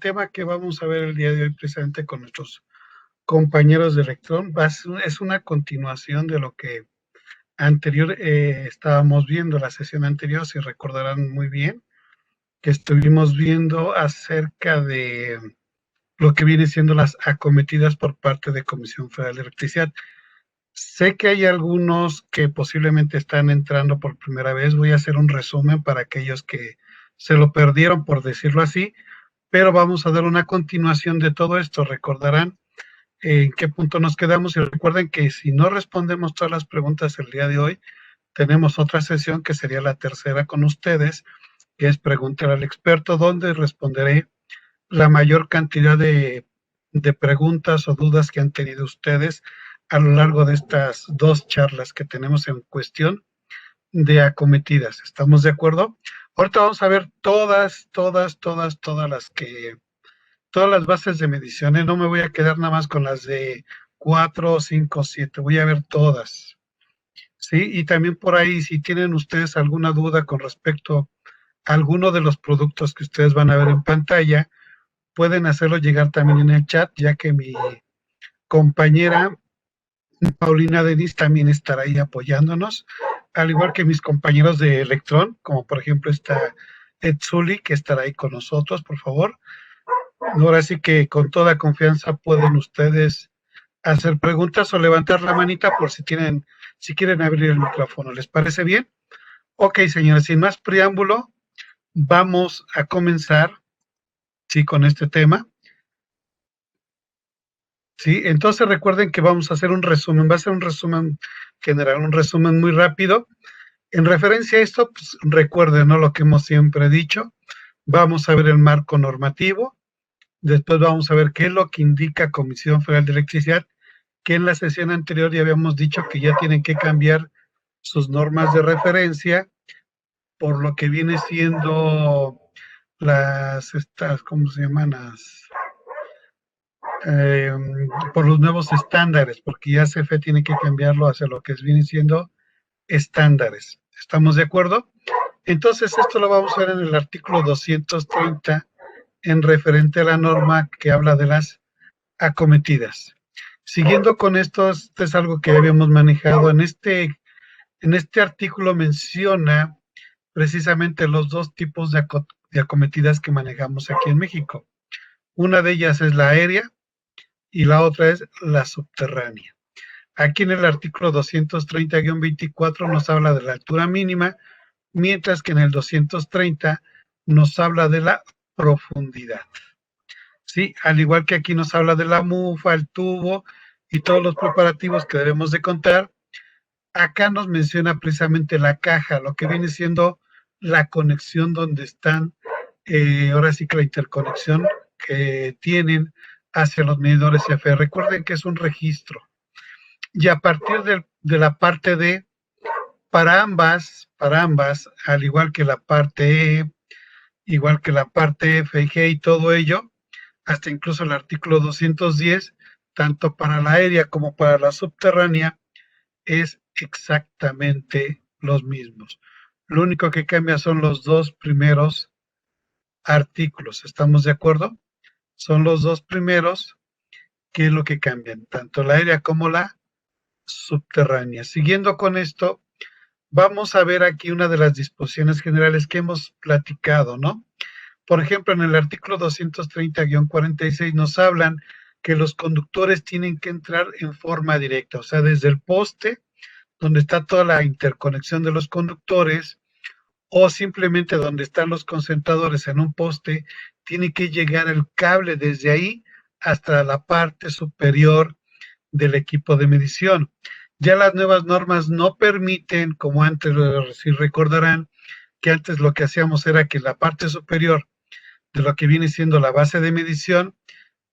tema que vamos a ver el día de hoy precisamente con nuestros compañeros de Electrón es una continuación de lo que anterior estábamos viendo, la sesión anterior, si recordarán muy bien, que estuvimos viendo acerca de lo que viene siendo las acometidas por parte de Comisión Federal de Electricidad. Sé que hay algunos que posiblemente están entrando por primera vez. Voy a hacer un resumen para aquellos que se lo perdieron, por decirlo así, pero vamos a dar una continuación de todo esto. Recordarán en qué punto nos quedamos y recuerden que si no respondemos todas las preguntas el día de hoy, tenemos otra sesión que sería la tercera con ustedes, que es preguntar al experto, donde responderé la mayor cantidad de preguntas o dudas que han tenido ustedes a lo largo de estas dos charlas que tenemos en cuestión de acometidas. ¿Estamos de acuerdo? Ahorita vamos a ver todas las bases de medición, ¿eh? No me voy a quedar nada más con las de 4, 5, 7, voy a ver todas. ¿Sí? Y también por ahí, si tienen ustedes alguna duda con respecto a alguno de los productos que ustedes van a ver en pantalla, pueden hacerlo llegar también en el chat, ya que mi compañera Paulina Denis también estará ahí apoyándonos, al igual que mis compañeros de Electrón, como por ejemplo está Ed Zully, que estará ahí con nosotros, por favor. Ahora sí que con toda confianza pueden ustedes hacer preguntas o levantar la manita por si quieren abrir el micrófono. ¿Les parece bien? Ok, señores, sin más preámbulo, vamos a comenzar, sí, con este tema. Sí, entonces recuerden que vamos a hacer un resumen, va a ser un resumen general, un resumen muy rápido. En referencia a esto, pues recuerden, ¿no?, lo que hemos siempre dicho. Vamos a ver el marco normativo, después vamos a ver qué es lo que indica Comisión Federal de Electricidad, que en la sesión anterior ya habíamos dicho que ya tienen que cambiar sus normas de referencia por lo que viene siendo ¿cómo se llaman? Eh, por los nuevos estándares, porque ya CFE tiene que cambiarlo hacia lo que viene siendo estándares. ¿Estamos de acuerdo? Entonces, esto lo vamos a ver en el artículo 230, en referente a la norma que habla de las acometidas. Siguiendo con esto, esto es algo que habíamos manejado. En este artículo menciona precisamente los dos tipos de acometidas que manejamos aquí en México. Una de ellas es la aérea y la otra es la subterránea. Aquí en el artículo 230-24 nos habla de la altura mínima, mientras que en el 230 nos habla de la profundidad. Sí, al igual que aquí nos habla de la mufa, el tubo y todos los preparativos que debemos de contar, acá nos menciona precisamente la caja, lo que viene siendo la conexión donde están, ahora sí que la interconexión que tienen hacia los medidores CFE. Recuerden que es un registro. Y a partir de la parte D, para ambas, al igual que la parte E, igual que la parte F y G y todo ello, hasta incluso el artículo 210, tanto para la aérea como para la subterránea, es exactamente los mismos. Lo único que cambia son los dos primeros artículos. ¿Estamos de acuerdo? Son los dos primeros que es lo que cambian, tanto la aérea como la subterránea. Siguiendo con esto, vamos a ver aquí una de las disposiciones generales que hemos platicado, ¿no? Por ejemplo, en el artículo 230-46 nos hablan que los conductores tienen que entrar en forma directa, o sea, desde el poste, donde está toda la interconexión de los conductores, o simplemente donde están los concentradores en un poste, tiene que llegar el cable desde ahí hasta la parte superior del equipo de medición. Ya las nuevas normas no permiten, como antes, si recordarán, que antes lo que hacíamos era que la parte superior de lo que viene siendo la base de medición,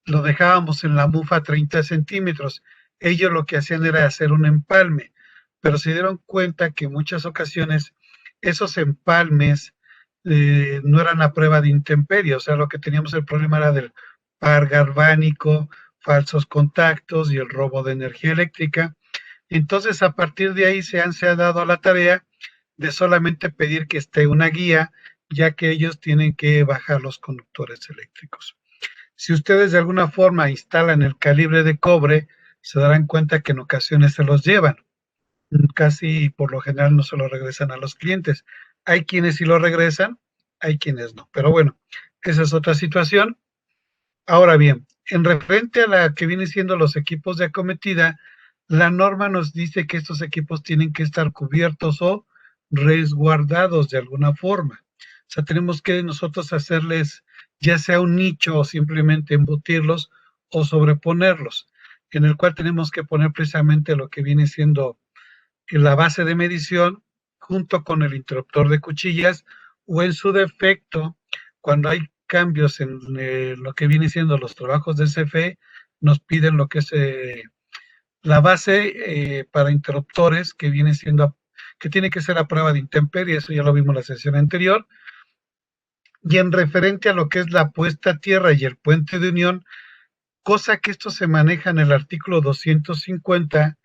lo dejábamos en la mufa 30 centímetros. Ellos lo que hacían era hacer un empalme, pero se dieron cuenta que en muchas ocasiones esos empalmes no eran a prueba de intemperie, o sea, lo que teníamos el problema era del par galvánico, falsos contactos y el robo de energía eléctrica. Entonces, a partir de ahí se ha dado a la tarea de solamente pedir que esté una guía, ya que ellos tienen que bajar los conductores eléctricos. Si ustedes de alguna forma instalan el calibre de cobre, se darán cuenta que en ocasiones se los llevan. Casi por lo general no se lo regresan a los clientes. Hay quienes sí lo regresan, hay quienes no. Pero bueno, esa es otra situación. Ahora bien, en referente a la que viene siendo los equipos de acometida, la norma nos dice que estos equipos tienen que estar cubiertos o resguardados de alguna forma. O sea, tenemos que nosotros hacerles ya sea un nicho o simplemente embutirlos o sobreponerlos, en el cual tenemos que poner precisamente lo que viene siendo la base de medición junto con el interruptor de cuchillas o en su defecto, cuando hay cambios en lo que viene siendo los trabajos de CFE, nos piden lo que es la base para interruptores que viene siendo, que tiene que ser a prueba de intemperie, eso ya lo vimos en la sesión anterior. Y en referente a lo que es la puesta a tierra y el puente de unión, cosa que esto se maneja en el artículo 250,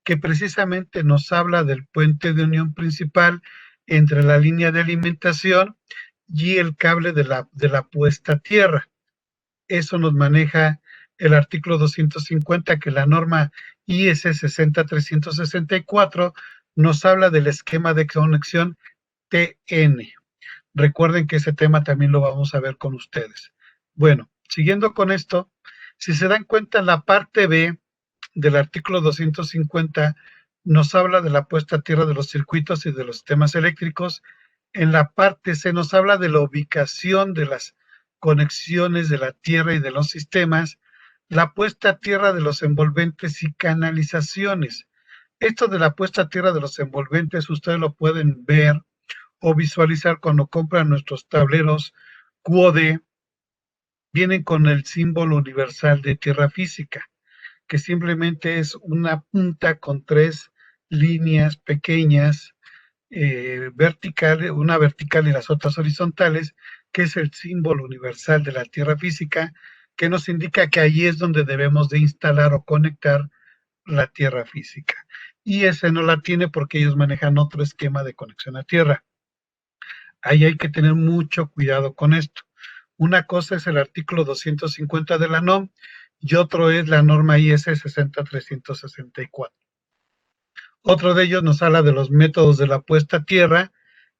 que precisamente nos habla del puente de unión principal entre la línea de alimentación y el cable de la puesta a tierra. Eso nos maneja el artículo 250, que la norma IS 60364 nos habla del esquema de conexión TN. Recuerden que ese tema también lo vamos a ver con ustedes. Bueno, siguiendo con esto, si se dan cuenta, la parte B del artículo 250 nos habla de la puesta a tierra de los circuitos y de los sistemas eléctricos. En la parte C nos habla de la ubicación de las conexiones de la tierra y de los sistemas, la puesta a tierra de los envolventes y canalizaciones. Esto de la puesta a tierra de los envolventes, ustedes lo pueden ver o visualizar cuando compran nuestros tableros QOD, vienen con el símbolo universal de tierra física, que simplemente es una punta con tres líneas pequeñas, verticales, una vertical y las otras horizontales, que es el símbolo universal de la tierra física, que nos indica que allí es donde debemos de instalar o conectar la tierra física. Y ese no la tiene porque ellos manejan otro esquema de conexión a tierra. Ahí hay que tener mucho cuidado con esto. Una cosa es el artículo 250 de la NOM y otro es la norma IS 60364. Otro de ellos nos habla de los métodos de la puesta a tierra,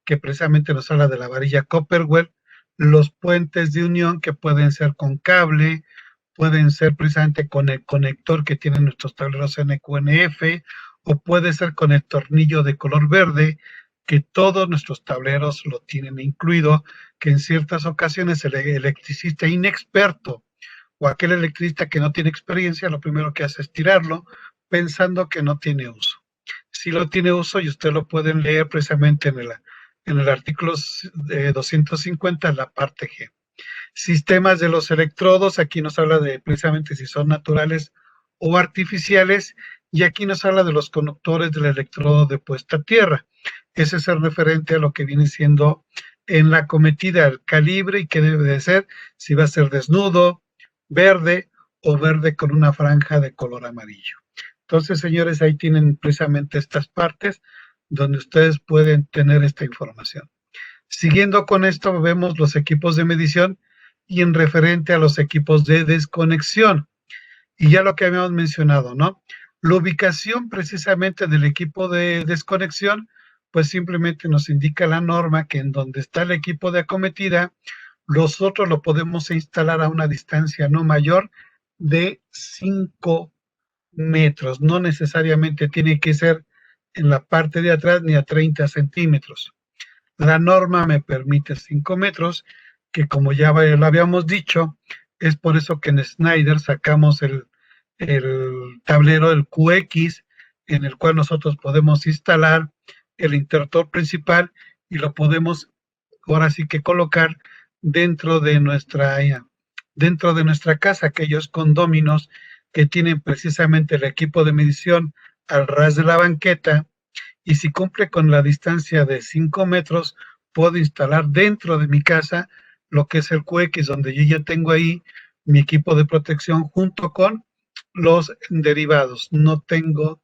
que precisamente nos habla de la varilla Copperwell, los puentes de unión que pueden ser con cable, pueden ser precisamente con el conector que tienen nuestros tableros NQNF, o puede ser con el tornillo de color verde, que todos nuestros tableros lo tienen incluido, que en ciertas ocasiones el electricista inexperto o aquel electricista que no tiene experiencia, lo primero que hace es tirarlo pensando que no tiene uso. Si lo tiene uso y usted lo pueden leer precisamente en el artículo 250, en la parte G. Sistemas de los electrodos, aquí nos habla de precisamente si son naturales o artificiales, y aquí nos habla de los conductores del electrodo de puesta a tierra. Ese es el referente a lo que viene siendo en la acometida, el calibre y qué debe de ser, si va a ser desnudo, verde o verde con una franja de color amarillo. Entonces, señores, ahí tienen precisamente estas partes donde ustedes pueden tener esta información. Siguiendo con esto, vemos los equipos de medición y en referente a los equipos de desconexión. Y ya lo que habíamos mencionado, ¿no? La ubicación precisamente del equipo de desconexión, pues simplemente nos indica la norma que en donde está el equipo de acometida, nosotros lo podemos instalar a una distancia no mayor de 5 metros. No necesariamente tiene que ser en la parte de atrás ni a 30 centímetros. La norma me permite 5 metros, que como ya lo habíamos dicho, es por eso que en Schneider sacamos el tablero, el QX, en el cual nosotros podemos instalar el interruptor principal y lo podemos ahora sí que colocar dentro de nuestra casa, aquellos condóminos que tienen precisamente el equipo de medición al ras de la banqueta, y si cumple con la distancia de 5 metros, puedo instalar dentro de mi casa lo que es el QX, donde yo ya tengo ahí mi equipo de protección junto con los derivados. No tengo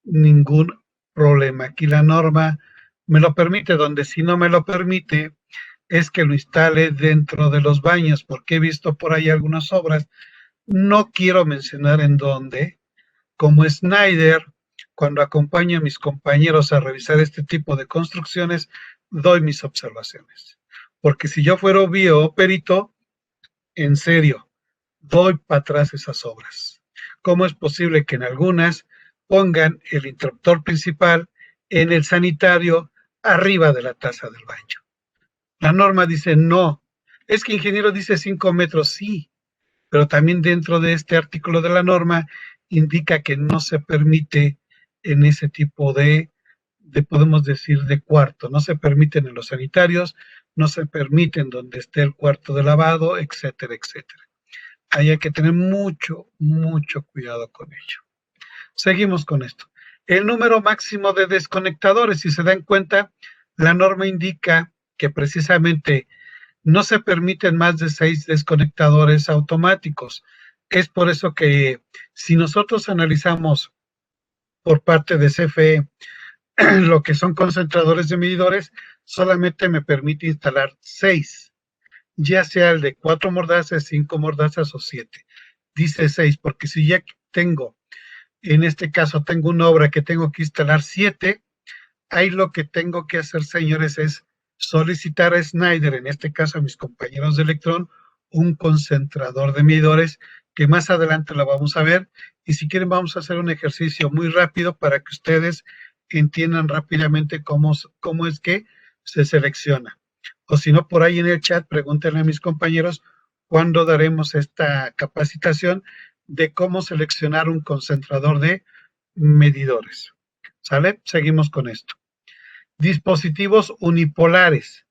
ningún problema. Aquí la norma me lo permite, donde si no me lo permite, es que lo instale dentro de los baños, porque he visto por ahí algunas obras, no quiero mencionar en dónde, como Snyder, cuando acompaño a mis compañeros a revisar este tipo de construcciones, doy mis observaciones. Porque si yo fuera bioperito, en serio, doy para atrás esas obras. ¿Cómo es posible que en algunas pongan el interruptor principal en el sanitario arriba de la taza del baño? La norma dice no. Es que ingeniero dice 5 metros, sí, pero también dentro de este artículo de la norma indica que no se permite en ese tipo podemos decir, de cuarto. No se permiten en los sanitarios, no se permiten donde esté el cuarto de lavado, etcétera, etcétera. Ahí hay que tener mucho, mucho cuidado con ello. Seguimos con esto. El número máximo de desconectadores, si se dan cuenta, la norma indica que precisamente no se permiten más de 6 desconectadores automáticos. Es por eso que si nosotros analizamos por parte de CFE lo que son concentradores de medidores, solamente me permite instalar 6, ya sea el de 4 mordazas, 5 mordazas o 7. Dice 6, porque si ya tengo, en este caso tengo una obra que tengo que instalar 7, ahí lo que tengo que hacer, señores, es solicitar a Snyder, en este caso a mis compañeros de Electron, un concentrador de medidores que más adelante lo vamos a ver. Y si quieren, vamos a hacer un ejercicio muy rápido para que ustedes entiendan rápidamente cómo es que se selecciona. O si no, por ahí en el chat, pregúntenle a mis compañeros cuándo daremos esta capacitación de cómo seleccionar un concentrador de medidores. ¿Sale? Seguimos con esto. Dispositivos unipolares.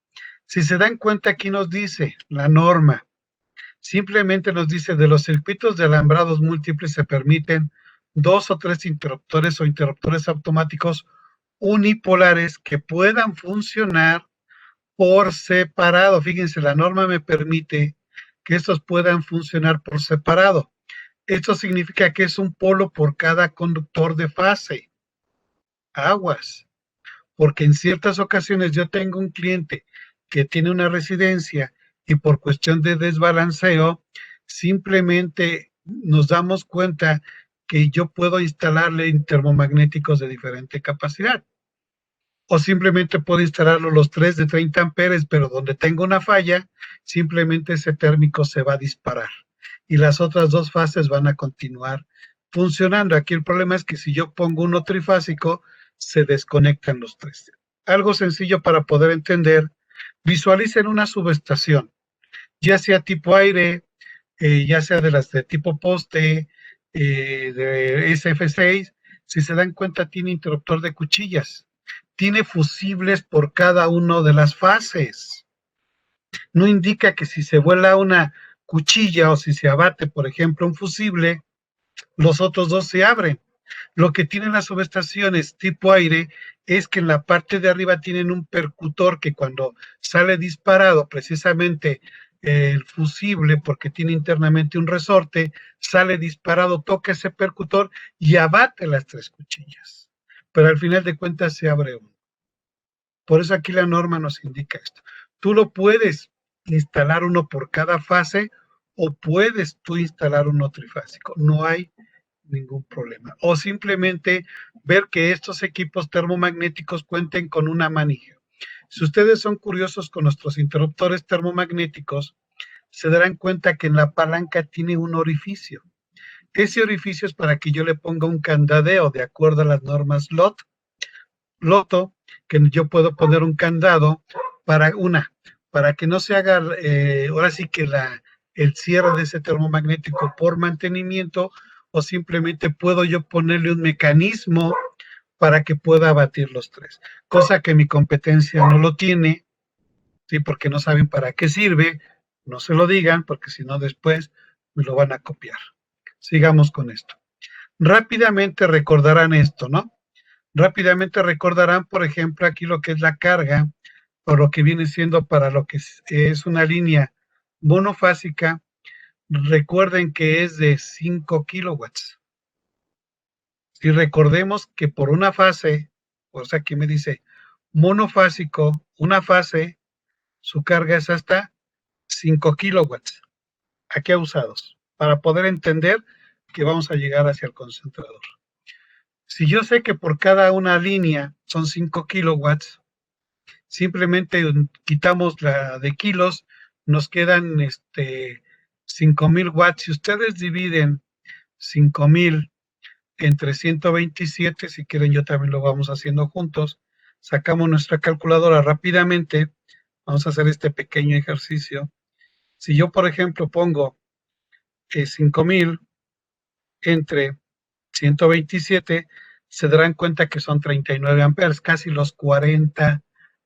Si se dan cuenta, aquí nos dice la norma, simplemente nos dice de los circuitos de alambrados múltiples se permiten 2 o 3 interruptores o interruptores automáticos unipolares que puedan funcionar por separado. Fíjense, la norma me permite que estos puedan funcionar por separado. Esto significa que es un polo por cada conductor de fase. Aguas. Porque en ciertas ocasiones yo tengo un cliente que tiene una residencia y por cuestión de desbalanceo, simplemente nos damos cuenta que yo puedo instalarle termomagnéticos de diferente capacidad. O simplemente puedo instalarlo los 3 de 30 amperes, pero donde tengo una falla, simplemente ese térmico se va a disparar. Y las otras dos fases van a continuar funcionando. Aquí el problema es que si yo pongo uno trifásico, se desconectan los 3. Algo sencillo para poder entender. Visualicen una subestación, ya sea tipo aire, ya sea de las de tipo poste, de SF6. Si se dan cuenta, tiene interruptor de cuchillas, tiene fusibles por cada una de las fases. No indica que si se vuela una cuchilla o si se abate, por ejemplo, un fusible, los otros dos se abren. Lo que tienen las subestaciones tipo aire es que en la parte de arriba tienen un percutor que cuando sale disparado precisamente el fusible, porque tiene internamente un resorte, sale disparado, toca ese percutor y abate las 3 cuchillas. Pero al final de cuentas se abre uno. Por eso aquí la norma nos indica esto. Tú lo puedes instalar uno por cada fase o puedes tú instalar uno trifásico. No hay ningún problema. O simplemente ver que estos equipos termomagnéticos cuenten con una manija. Si ustedes son curiosos con nuestros interruptores termomagnéticos, se darán cuenta que en la palanca tiene un orificio. Ese orificio es para que yo le ponga un candadeo de acuerdo a las normas Loto, que yo puedo poner un candado para que no se haga, ahora sí que el cierre de ese termomagnético por mantenimiento, o simplemente puedo yo ponerle un mecanismo para que pueda abatir los 3, cosa que mi competencia no lo tiene, ¿sí? Porque no saben para qué sirve, no se lo digan, porque si no después me lo van a copiar. Sigamos con esto. Rápidamente recordarán esto, ¿no? Rápidamente recordarán, por ejemplo, aquí lo que es la carga, o lo que viene siendo para lo que es una línea monofásica. Recuerden que es de 5 kilowatts. Y recordemos que por una fase, o sea, aquí me dice monofásico, una fase su carga es hasta 5 kilowatts. Aquí usados, para poder entender que vamos a llegar hacia el concentrador. Si yo sé que por cada una línea son 5 kilowatts, simplemente quitamos la de kilos, nos quedan 5,000 watts. Si ustedes dividen 5,000 entre 127, si quieren yo también lo vamos haciendo juntos, sacamos nuestra calculadora rápidamente, vamos a hacer este pequeño ejercicio. Si yo, por ejemplo, pongo 5,000 entre 127, se darán cuenta que son 39 amperes, casi los 40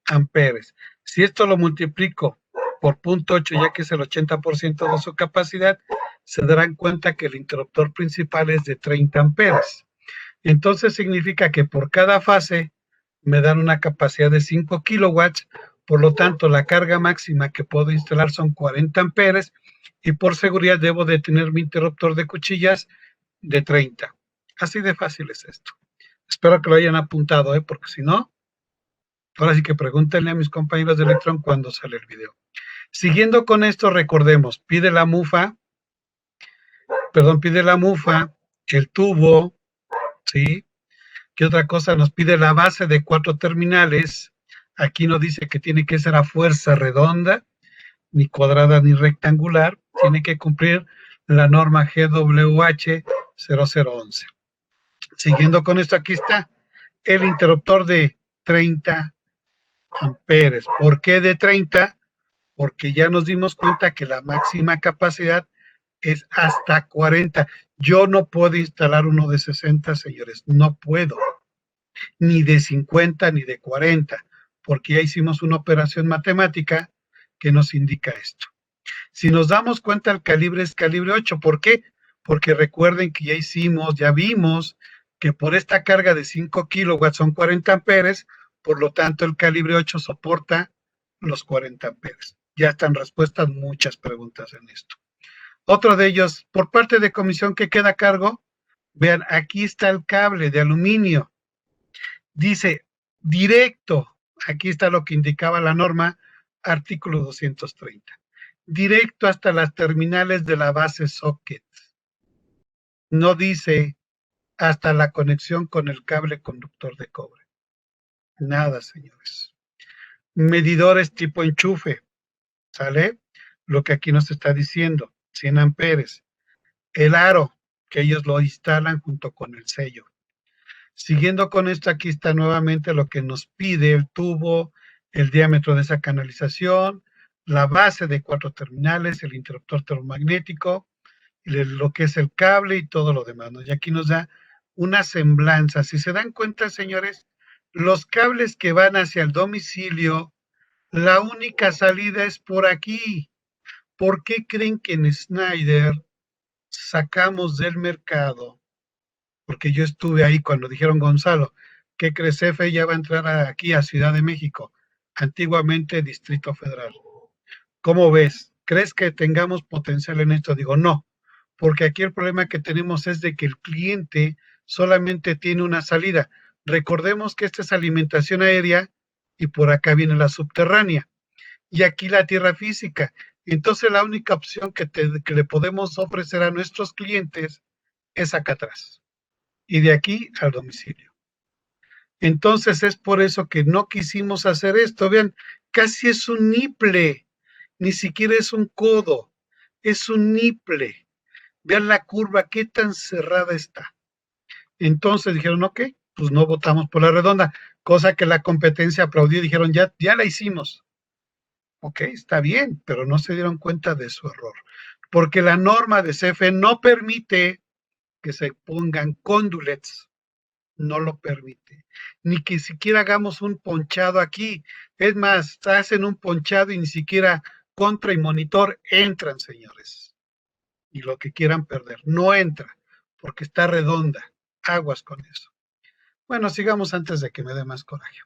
amperes. Si esto lo multiplico por 0.8, ya que es el 80% de su capacidad, se darán cuenta que el interruptor principal es de 30 amperes. Entonces significa que por cada fase me dan una capacidad de 5 kilowatts, por lo tanto la carga máxima que puedo instalar son 40 amperes y por seguridad debo de tener mi interruptor de cuchillas de 30. Así de fácil es esto. Espero que lo hayan apuntado, porque si no, ahora sí que pregúntenle a mis compañeros de Electron cuando sale el video. Siguiendo con esto, recordemos, pide la mufa, el tubo, ¿sí? ¿Qué otra cosa? Nos pide la base de 4 terminales. Aquí nos dice que tiene que ser a fuerza redonda, ni cuadrada ni rectangular. Tiene que cumplir la norma GWH 0011. Siguiendo con esto, aquí está el interruptor de 30 amperes. ¿Por qué de 30? Porque ya nos dimos cuenta que la máxima capacidad es hasta 40. Yo no puedo instalar uno de 60, señores, no puedo, ni de 50 ni de 40, porque ya hicimos una operación matemática que nos indica esto. Si nos damos cuenta, el calibre es calibre 8. ¿Por qué? Porque recuerden que ya vimos que por esta carga de 5 kilowatts son 40 amperes, por lo tanto el calibre 8 soporta los 40 amperes. Ya están respuestas muchas preguntas en esto. Otro de ellos, por parte de comisión que queda a cargo, vean, aquí está el cable de aluminio. Dice directo, aquí está lo que indicaba la norma, artículo 230. Directo hasta las terminales de la base socket. No dice hasta la conexión con el cable conductor de cobre. Nada, señores. Medidores tipo enchufe, ¿sale? Lo que aquí nos está diciendo, 100 amperes. El aro, que ellos lo instalan junto con el sello. Siguiendo con esto, aquí está nuevamente lo que nos pide el tubo, el diámetro de esa canalización, la base de 4 terminales, el interruptor termomagnético, lo que es el cable y todo lo demás, ¿no? Y aquí nos da una semblanza. Si se dan cuenta, señores, los cables que van hacia el domicilio, la única salida es por aquí. ¿Por qué creen que en Schneider sacamos del mercado? Porque yo estuve ahí cuando dijeron, Gonzalo, ¿qué crees? CFE ya va a entrar aquí a Ciudad de México, antiguamente Distrito Federal. ¿Cómo ves? ¿Crees que tengamos potencial en esto? Digo, no, porque aquí el problema que tenemos es de que el cliente solamente tiene una salida. Recordemos que esta es alimentación aérea y por acá viene la subterránea y aquí la tierra física. Entonces la única opción que le podemos ofrecer a nuestros clientes es acá atrás y de aquí al domicilio. Entonces es por eso que no quisimos hacer esto. Vean, casi es un niple, ni siquiera es un codo, es un niple. Vean la curva, qué tan cerrada está. Entonces dijeron, ok, pues no votamos por la redonda, cosa que la competencia aplaudió y dijeron, ya la hicimos. Ok, está bien, pero no se dieron cuenta de su error, porque la norma de CFE no permite que se pongan condulets, no lo permite, ni que siquiera hagamos un ponchado aquí. Es más, hacen un ponchado y ni siquiera contra y monitor entran, señores. Y lo que quieran perder, no entra, porque está redonda. Aguas con eso. Bueno, sigamos antes de que me dé más coraje.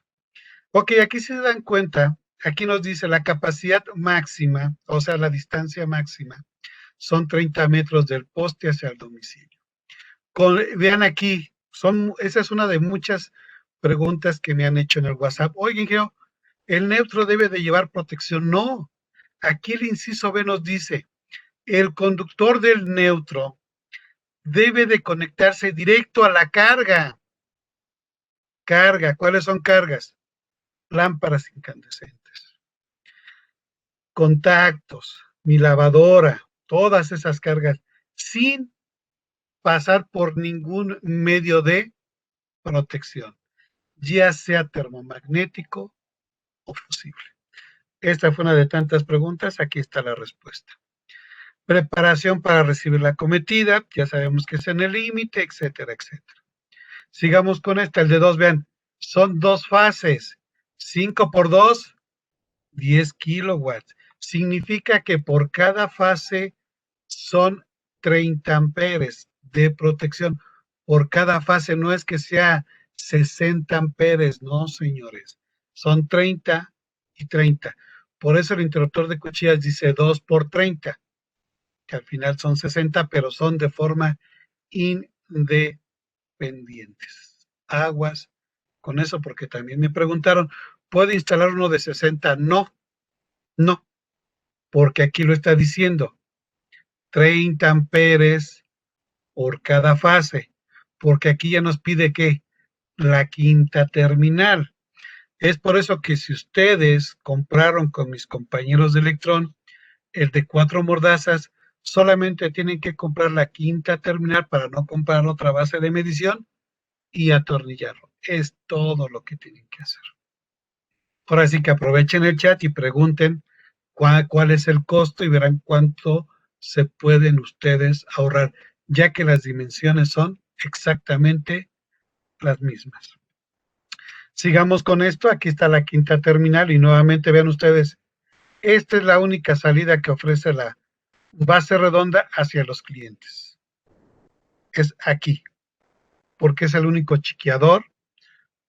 Ok, aquí se dan cuenta, aquí nos dice la capacidad máxima, o sea, la distancia máxima, son 30 metros del poste hacia el domicilio. Vean aquí, esa es una de muchas preguntas que me han hecho en el WhatsApp. Oye, ingeniero, el neutro debe de llevar protección. No, aquí el inciso B nos dice, el conductor del neutro debe de conectarse directo a la carga. Carga, ¿cuáles son cargas? Lámparas incandescentes, contactos, mi lavadora, todas esas cargas, sin pasar por ningún medio de protección, ya sea termomagnético o fusible. Esta fue una de tantas preguntas, aquí está la respuesta. Preparación para recibir la cometida, ya sabemos que es en el límite, etcétera, etcétera. Sigamos con esta, el de 2, vean, son 2 fases, 5 por 2, 10 kilowatts. Significa que por cada fase son 30 amperes de protección. Por cada fase no es que sea 60 amperes, no, señores. Son 30 y 30. Por eso el interruptor de cuchillas dice 2 por 30, que al final son 60, pero son de forma independientes. Aguas con eso, porque también me preguntaron, ¿puede instalar uno de 60? No, no, porque aquí lo está diciendo, 30 amperes por cada fase, porque aquí ya nos pide que la quinta terminal. Es por eso que si ustedes compraron con mis compañeros de Electrón el de 4 mordazas, solamente tienen que comprar la quinta terminal para no comprar otra base de medición y atornillarlo. Es todo lo que tienen que hacer. Ahora sí que aprovechen el chat y pregunten cuál es el costo y verán cuánto se pueden ustedes ahorrar, ya que las dimensiones son exactamente las mismas. Sigamos con esto, aquí está la quinta terminal y nuevamente vean ustedes, esta es la única salida que ofrece la base redonda hacia los clientes. Es aquí, porque es el único chiqueador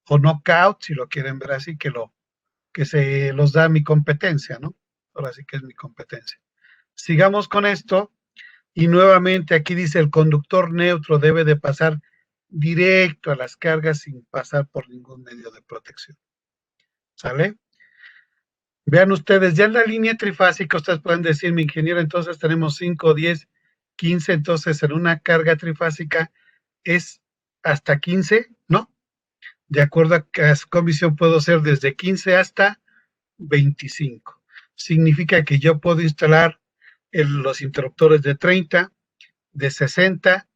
o knockout, si lo quieren ver así, que se los da mi competencia, ¿no? Ahora sí que es mi competencia. Sigamos con esto y nuevamente aquí dice el conductor neutro debe de pasar directo a las cargas sin pasar por ningún medio de protección. ¿Sale? Vean ustedes, ya en la línea trifásica ustedes pueden decir, mi ingeniero, entonces tenemos 5, 10, 15, entonces en una carga trifásica es hasta 15, ¿no? De acuerdo a que su comisión puedo ser desde 15 hasta 25. Significa que yo puedo instalar los interruptores de 30, de 60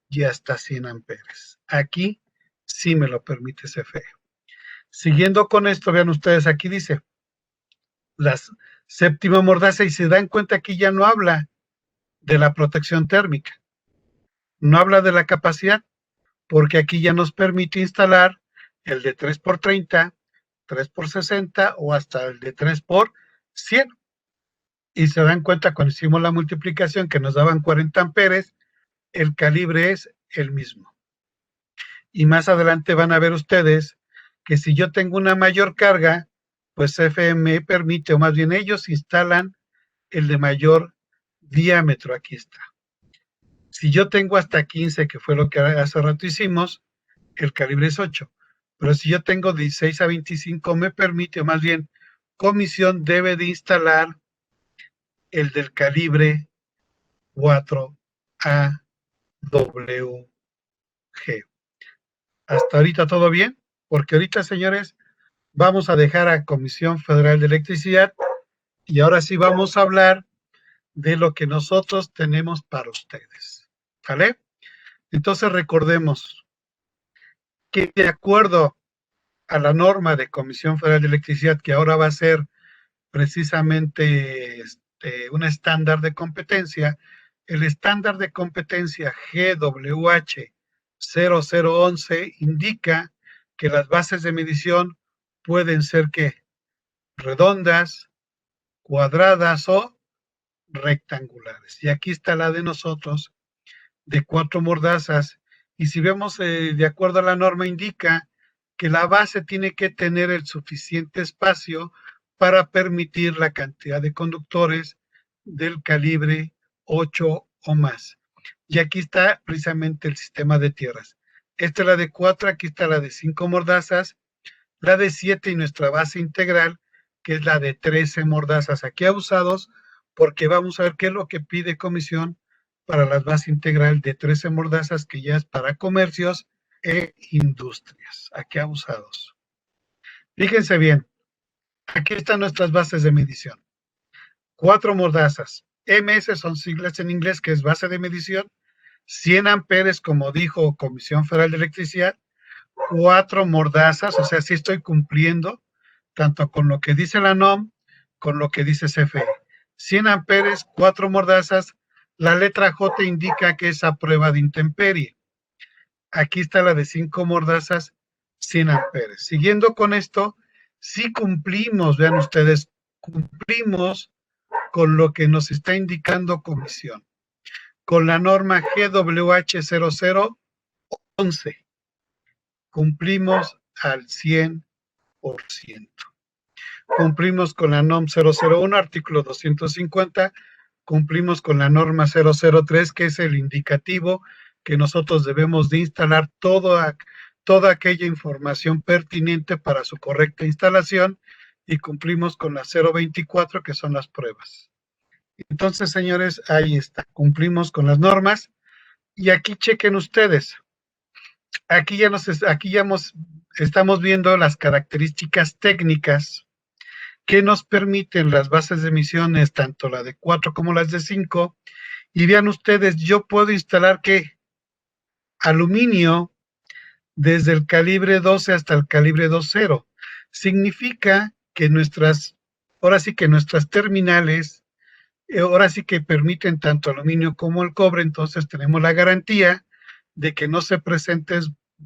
y hasta 100 amperes. Aquí sí me lo permite CFE. Siguiendo con esto, vean ustedes, aquí dice la séptima mordaza y se dan cuenta aquí ya no habla de la protección térmica, no habla de la capacidad, porque aquí ya nos permite instalar el de 3 por 30, 3 por 60 o hasta el de 3 por 100. Y se dan cuenta cuando hicimos la multiplicación que nos daban 40 amperes, el calibre es el mismo. Y más adelante van a ver ustedes que si yo tengo una mayor carga, pues CFE permite, o más bien ellos instalan el de mayor diámetro, aquí está. Si yo tengo hasta 15, que fue lo que hace rato hicimos, el calibre es 8. Pero si yo tengo 16 a 25, me permite, o más bien, comisión debe de instalar el del calibre 4AWG. Hasta ahorita todo bien, porque ahorita, señores, vamos a dejar a Comisión Federal de Electricidad y ahora sí vamos a hablar de lo que nosotros tenemos para ustedes. ¿Vale? Entonces recordemos que de acuerdo a la norma de Comisión Federal de Electricidad, que ahora va a ser precisamente un estándar de competencia, el estándar de competencia GWH 0011 indica que las bases de medición pueden ser que redondas, cuadradas o rectangulares. Y aquí está la de nosotros de 4 mordazas. Y si vemos, de acuerdo a la norma, indica que la base tiene que tener el suficiente espacio para permitir la cantidad de conductores del calibre 8 o más. Y aquí está precisamente el sistema de tierras. Esta es la de 4, aquí está la de 5 mordazas, la de 7 y nuestra base integral, que es la de 13 mordazas aquí abusados, porque vamos a ver qué es lo que pide comisión para las bases integral de 13 mordazas, que ya es para comercios e industrias, aquí abusados. Fíjense bien, aquí están nuestras bases de medición. 4 mordazas. MS son siglas en inglés, que es base de medición. 100 amperes, como dijo Comisión Federal de Electricidad. 4 mordazas, o sea, sí estoy cumpliendo tanto con lo que dice la NOM, con lo que dice CFE. 100 amperes, 4 mordazas. La letra J indica que es a prueba de intemperie. Aquí está la de 5 mordazas, 100 amperes. Siguiendo con esto, sí cumplimos, vean ustedes, cumplimos con lo que nos está indicando comisión, con la norma GWH 0011. Cumplimos al 100%. Cumplimos con la NOM 001, artículo 250, cumplimos con la norma 003, que es el indicativo que nosotros debemos de instalar toda aquella información pertinente para su correcta instalación, y cumplimos con la 024, que son las pruebas. Entonces, señores, ahí está, cumplimos con las normas, y aquí chequen ustedes, aquí ya estamos viendo las características técnicas que nos permiten las bases de emisiones, tanto la de 4 como las de 5, y vean ustedes, yo puedo instalar ¿qué? Aluminio desde el calibre 12 hasta el calibre 2.0. Significa que ahora sí que nuestras terminales, ahora sí que permiten tanto aluminio como el cobre, entonces tenemos la garantía de que no se presenten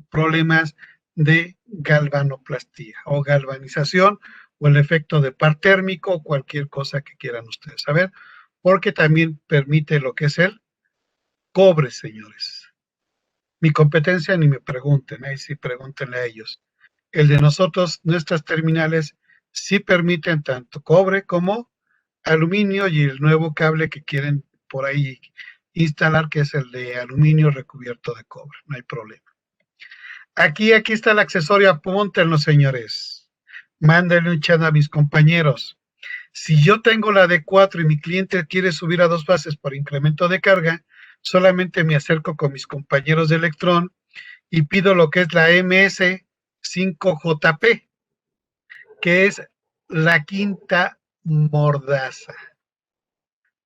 problemas de galvanoplastía o galvanización, o el efecto de par térmico, o cualquier cosa que quieran ustedes saber, porque también permite lo que es el cobre, señores. Mi competencia ni me pregunten, ahí sí pregúntenle a ellos. El de nosotros, nuestras terminales, sí permiten tanto cobre como aluminio, y el nuevo cable que quieren por ahí instalar, que es el de aluminio recubierto de cobre, no hay problema. Aquí está el accesorio, apúntenlo, señores. Mándenle un chat a mis compañeros. Si yo tengo la de 4 y mi cliente quiere subir a 2 bases por incremento de carga, solamente me acerco con mis compañeros de Electron y pido lo que es la MS5JP, que es la quinta mordaza.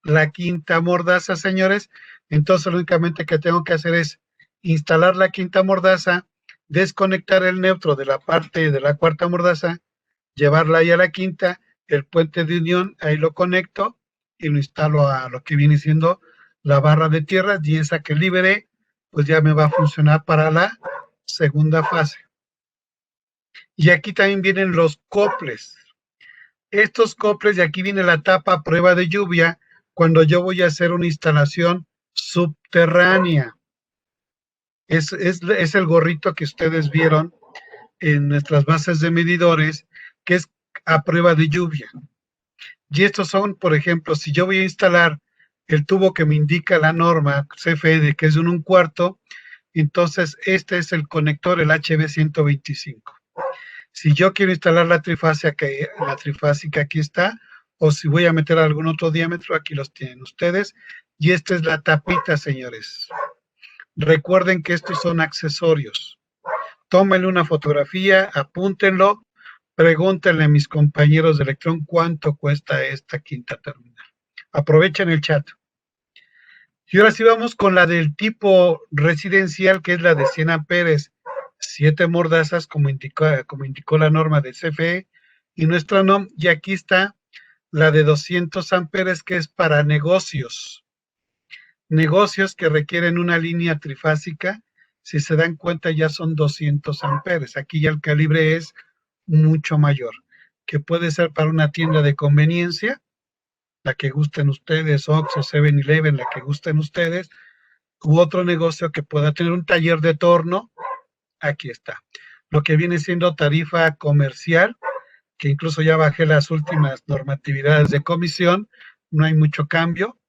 La quinta mordaza, señores. Entonces, lo únicamente que tengo que hacer es instalar la quinta mordaza, desconectar el neutro de la parte de la cuarta mordaza, llevarla ahí a la quinta, el puente de unión, ahí lo conecto y lo instalo a lo que viene siendo la barra de tierra, y esa que liberé, pues ya me va a funcionar para la segunda fase. Y aquí también vienen los coples. Estos coples, de aquí viene la tapa a prueba de lluvia, cuando yo voy a hacer una instalación subterránea. Es el gorrito que ustedes vieron en nuestras bases de medidores, que es a prueba de lluvia. Y estos son, por ejemplo, si yo voy a instalar el tubo que me indica la norma CFE, de que es de 1/4, entonces este es el conector, el HB125. Si yo quiero instalar la trifásica aquí está, o si voy a meter algún otro diámetro, aquí los tienen ustedes. Y esta es la tapita, señores. Recuerden que estos son accesorios. Tómenle una fotografía, apúntenlo, pregúntenle a mis compañeros de Electron cuánto cuesta esta quinta terminal. Aprovechen el chat. Y ahora sí vamos con la del tipo residencial, que es la de 100 amperes, 7 mordazas, como indicó la norma de CFE y nuestra NOM. Y aquí está la de 200 amperes, que es para negocios. Negocios que requieren una línea trifásica, si se dan cuenta, ya son 200 amperes. Aquí ya el calibre es mucho mayor, que puede ser para una tienda de conveniencia, la que gusten ustedes, Oxxo, 7-Eleven, la que gusten ustedes, u otro negocio que pueda tener un taller de torno. Aquí está. Lo que viene siendo tarifa comercial, que incluso ya bajé las últimas normatividades de comisión, no hay mucho cambio.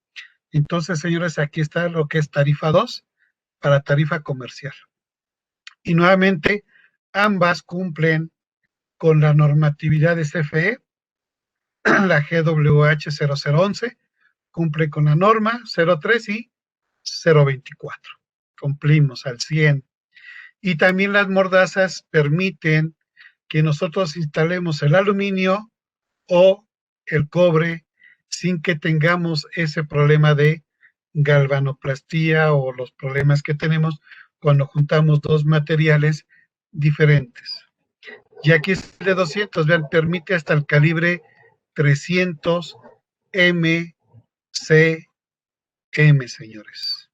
Entonces, señores, aquí está lo que es tarifa 2 para tarifa comercial. Y nuevamente, ambas cumplen con la normatividad de CFE la GWH 0011 cumple con la norma 03 y 024. Cumplimos al 100. Y también las mordazas permiten que nosotros instalemos el aluminio o el cobre sin que tengamos ese problema de galvanoplastía o los problemas que tenemos cuando juntamos dos materiales diferentes. Y aquí es de 200, vean, permite hasta el calibre 300 MCM, señores.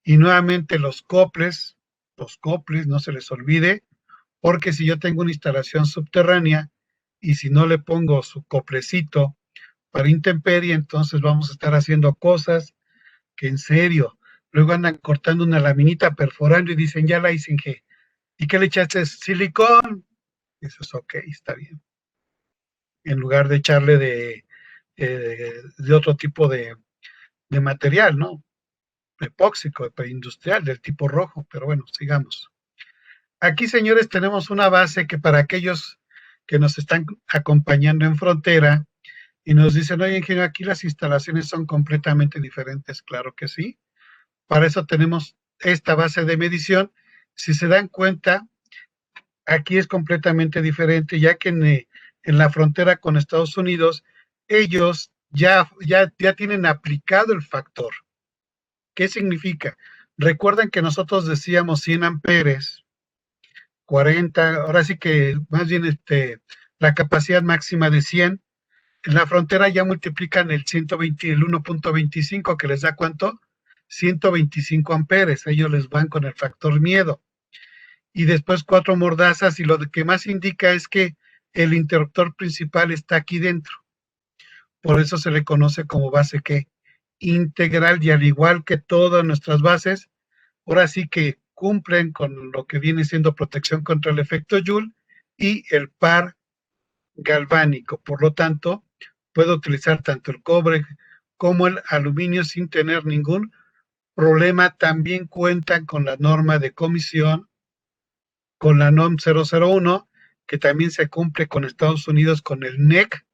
Y nuevamente los coples, no se les olvide, porque si yo tengo una instalación subterránea y si no le pongo su coplecito para intemperie, entonces vamos a estar haciendo cosas que en serio, luego andan cortando una laminita, perforando y dicen, ya la hice en G. ¿Y qué le echaste? Silicón. Eso es ok, está bien. En lugar de echarle de otro tipo de material, ¿no? Epóxico, industrial, del tipo rojo, pero bueno, sigamos. Aquí, señores, tenemos una base que para aquellos que nos están acompañando en frontera y nos dicen, oye, ingeniero, aquí las instalaciones son completamente diferentes, claro que sí. Para eso tenemos esta base de medición. Si se dan cuenta, aquí es completamente diferente, ya que en la frontera con Estados Unidos, ellos ya tienen aplicado el factor. ¿Qué significa? Recuerden que nosotros decíamos 100 amperes, 40, ahora sí que más bien la capacidad máxima de 100, en la frontera ya multiplican el 120, el 1.25, que les da ¿cuánto? 125 amperes, ellos les van con el factor miedo. Y después 4 mordazas, y lo que más indica es que el interruptor principal está aquí dentro. Por eso se le conoce como base que integral, y al igual que todas nuestras bases, ahora sí que cumplen con lo que viene siendo protección contra el efecto Joule y el par galvánico. Por lo tanto, puedo utilizar tanto el cobre como el aluminio sin tener ningún problema. También cuentan con la norma de comisión, con la NOM 001, que también se cumple con Estados Unidos con el NEC,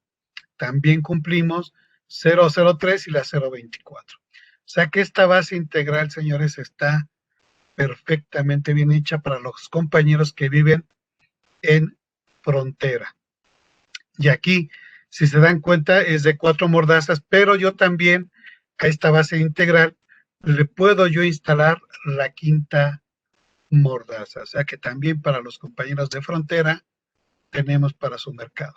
también cumplimos 003 y la 024. O sea que esta base integral, señores, está perfectamente bien hecha para los compañeros que viven en frontera. Y aquí, si se dan cuenta, es de 4 mordazas, pero yo también a esta base integral le puedo yo instalar la quinta mordaza. O sea que también para los compañeros de frontera tenemos para su mercado.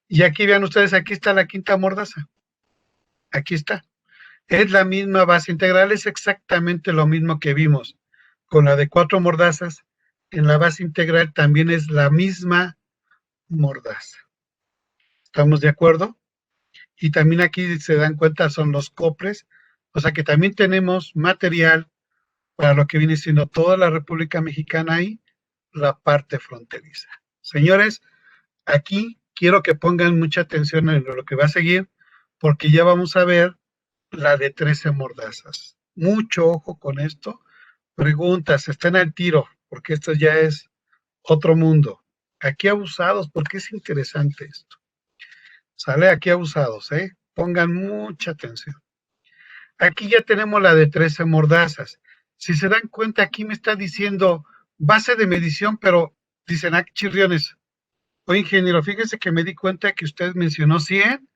Y aquí vean ustedes, aquí está la quinta mordaza. Aquí está. Es la misma base integral, es exactamente lo mismo que vimos con la de 4 mordazas. En la base integral también es la misma mordaza. ¿Estamos de acuerdo? Y también aquí se dan cuenta son los coples, o sea que también tenemos material para lo que viene siendo toda la República Mexicana y la parte fronteriza. Señores, aquí quiero que pongan mucha atención en lo que va a seguir, porque ya vamos a ver la de 13 mordazas. Mucho ojo con esto. Preguntas, están al tiro, porque esto ya es otro mundo. Aquí abusados, porque es interesante esto. Sale aquí abusados, ¿eh? Pongan mucha atención. Aquí ya tenemos la de 13 mordazas. Si se dan cuenta, aquí me está diciendo base de medición, pero dicen, ah, chirriones. Oye, ingeniero, fíjese que me di cuenta que usted mencionó 100,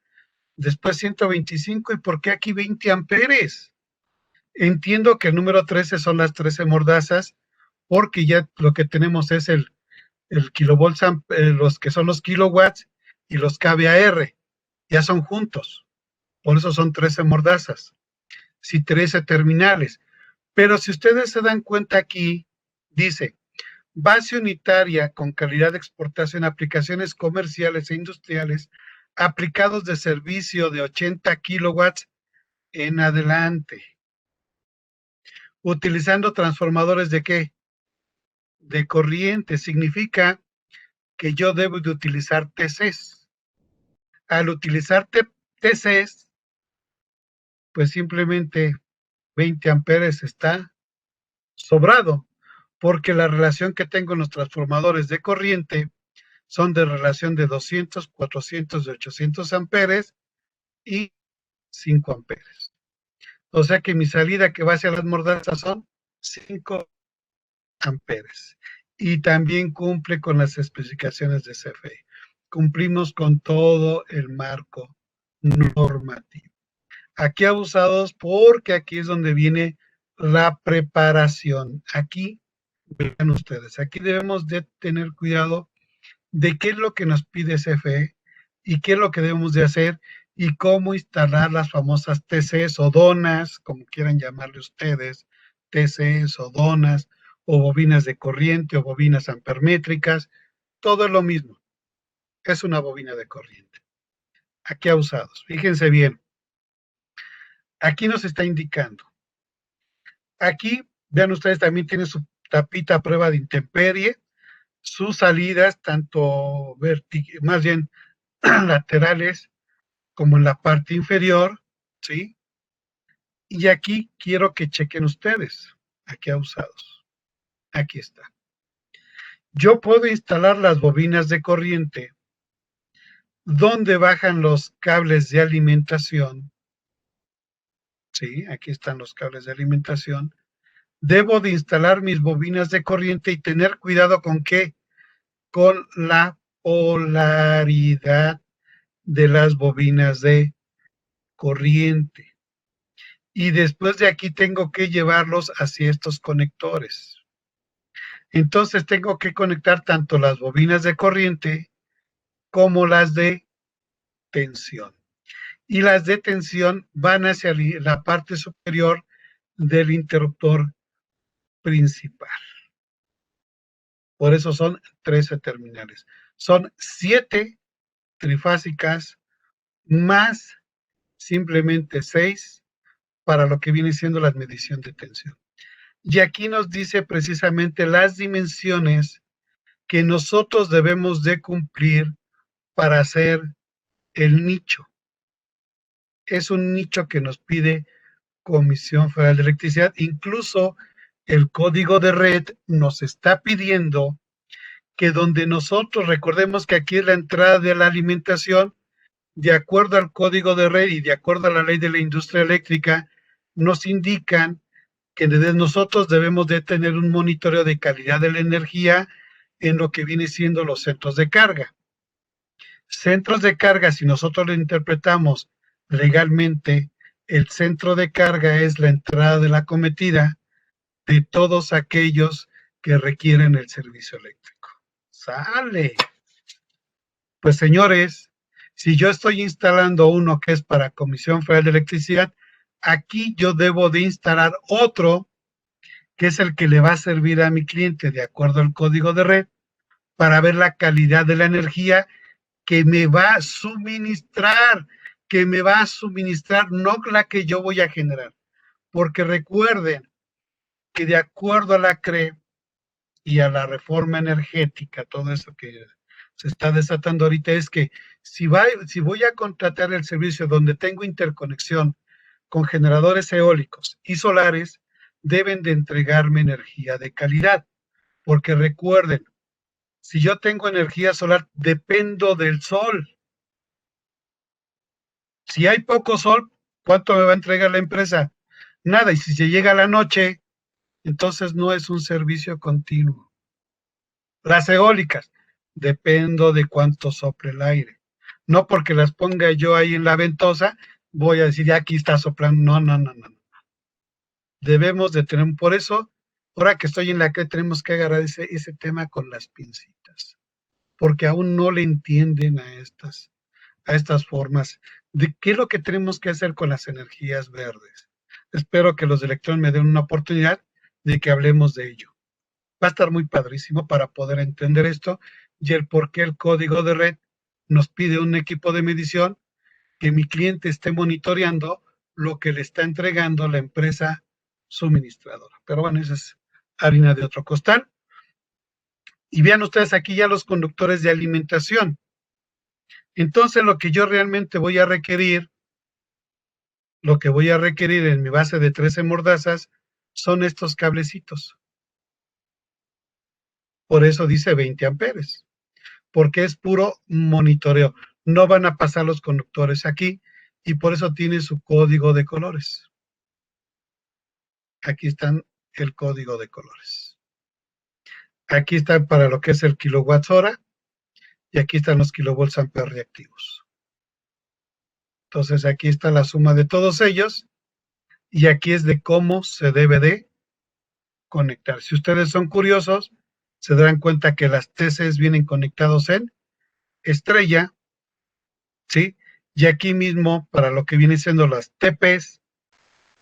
después 125, ¿y por qué aquí 20 amperes? Entiendo que el número 13 son las 13 mordazas, porque ya lo que tenemos es el kilovolts, los que son los kilowatts y los kVAR, ya son juntos, por eso son 13 mordazas, sí, 13 terminales. Pero si ustedes se dan cuenta aquí, dice, base unitaria con calidad de exportación, aplicaciones comerciales e industriales, aplicados de servicio de 80 kilowatts en adelante, utilizando transformadores de qué? De corriente. Significa que yo debo de utilizar TCs. Al utilizar TCs, pues simplemente 20 amperes está sobrado, porque la relación que tengo en los transformadores de corriente son de relación de 200, 400 y 800 amperes y 5 amperes. O sea que mi salida que va hacia las mordazas son 5 amperes. Y también cumple con las especificaciones de CFE. Cumplimos con todo el marco normativo. Aquí abusados porque aquí es donde viene la preparación. Aquí, vean ustedes, aquí debemos de tener cuidado de qué es lo que nos pide CFE y qué es lo que debemos de hacer y cómo instalar las famosas TCs o donas, como quieran llamarle ustedes, TCs o donas, o bobinas de corriente o bobinas ampermétricas, todo es lo mismo, es una bobina de corriente. Aquí abusados, fíjense bien, aquí nos está indicando, aquí, vean ustedes, también tiene su tapita a prueba de intemperie, sus salidas, tanto más bien laterales como en la parte inferior, ¿sí? Y aquí quiero que chequen ustedes, aquí usados. Aquí está. Yo puedo instalar las bobinas de corriente donde bajan los cables de alimentación, ¿sí? Aquí están los cables de alimentación. Debo de instalar mis bobinas de corriente y tener cuidado con qué, con la polaridad de las bobinas de corriente. Y después de aquí tengo que llevarlos hacia estos conectores. Entonces tengo que conectar tanto las bobinas de corriente como las de tensión. Y las de tensión van hacia la parte superior del interruptor principal. Por eso son 13 terminales. Son 7 trifásicas más simplemente 6 para lo que viene siendo la medición de tensión. Y aquí nos dice precisamente las dimensiones que nosotros debemos de cumplir para hacer el nicho. Es un nicho que nos pide Comisión Federal de Electricidad. Incluso el código de red nos está pidiendo que donde nosotros, recordemos que aquí es la entrada de la alimentación, de acuerdo al código de red y de acuerdo a la ley de la industria eléctrica, nos indican que nosotros debemos de tener un monitoreo de calidad de la energía en lo que viene siendo los centros de carga. Centros de carga, si nosotros lo interpretamos legalmente, el centro de carga es la entrada de la cometida de todos aquellos que requieren el servicio eléctrico. ¡Sale! Pues señores, si yo estoy instalando uno que es para Comisión Federal de Electricidad, aquí yo debo de instalar otro que es el que le va a servir a mi cliente de acuerdo al código de red para ver la calidad de la energía que me va a suministrar, no la que yo voy a generar. Porque recuerden que de acuerdo a la CRE y a la reforma energética, todo eso que se está desatando ahorita es que si voy a contratar el servicio donde tengo interconexión con generadores eólicos y solares, deben de entregarme energía de calidad. Porque recuerden, si yo tengo energía solar, dependo del sol. Si hay poco sol, ¿cuánto me va a entregar la empresa? Nada. Y si se llega a la noche, entonces no es un servicio continuo. Las eólicas, dependo de cuánto sople el aire. No porque las ponga yo ahí en la ventosa, voy a decir, ya aquí está soplando. No, no, no, no. Debemos de tener, por eso, ahora que estoy en la que tenemos que agarrar ese tema con las pincitas, porque aún no le entienden a estas formas de qué es lo que tenemos que hacer con las energías verdes. Espero que los de Electron me den una oportunidad de que hablemos de ello. Va a estar muy padrísimo para poder entender esto y el por qué el código de red nos pide un equipo de medición que mi cliente esté monitoreando lo que le está entregando la empresa suministradora. Pero bueno, esa es harina de otro costal. Y vean ustedes aquí ya los conductores de alimentación. Entonces lo que yo realmente voy a requerir, lo que voy a requerir en mi base de 13 mordazas son estos cablecitos. Por eso dice 20 amperes. porque es puro monitoreo. No van a pasar los conductores aquí y por eso tiene su código de colores. Aquí están el código de colores. Aquí está para lo que es el kilowatts hora y aquí están los kilovolts ampere reactivos. Entonces aquí está la suma de todos ellos y aquí es de cómo se debe de conectar. Si ustedes son curiosos, se darán cuenta que las TCs vienen conectados en estrella, ¿sí? Y aquí mismo, para lo que viene siendo las TPs,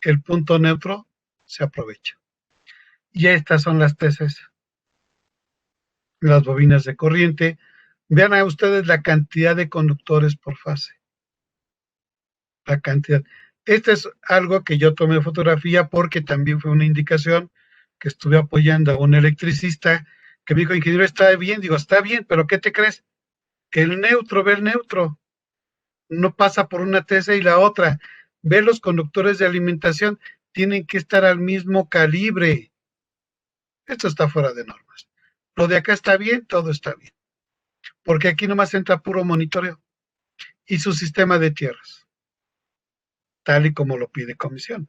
el punto neutro se aprovecha. Y estas son las TCs, las bobinas de corriente. Vean a ustedes la cantidad de conductores por fase. La cantidad. Este es algo que yo tomé fotografía porque también fue una indicación que estuve apoyando a un electricista que me dijo, ingeniero, está bien. Digo, está bien, pero ¿qué te crees? El neutro, ve el neutro. No pasa por una TC y la otra. Ve los conductores de alimentación, tienen que estar al mismo calibre. Esto está fuera de normas. Lo de acá está bien, todo está bien. Porque aquí nomás entra puro monitoreo y su sistema de tierras, tal y como lo pide comisión.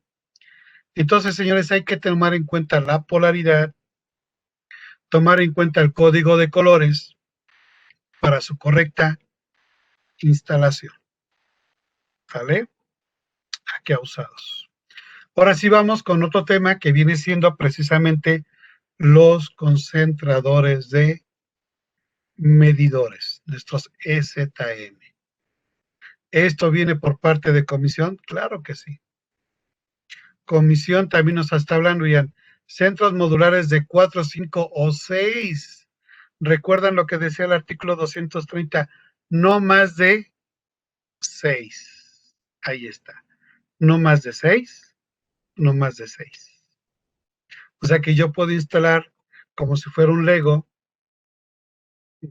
Entonces, señores, hay que tomar en cuenta la polaridad, tomar en cuenta el código de colores para su correcta instalación. ¿Vale? Aquí a usados. Ahora sí vamos con otro tema que viene siendo precisamente los concentradores de medidores, nuestros EZM. ¿Esto viene por parte de comisión? Claro que sí. Comisión también nos está hablando, Ian. Centros modulares de 4, 5 o 6. ¿Recuerdan lo que decía el artículo 230? No más de 6. Ahí está. No más de 6, no más de 6. O sea que yo puedo instalar como si fuera un Lego,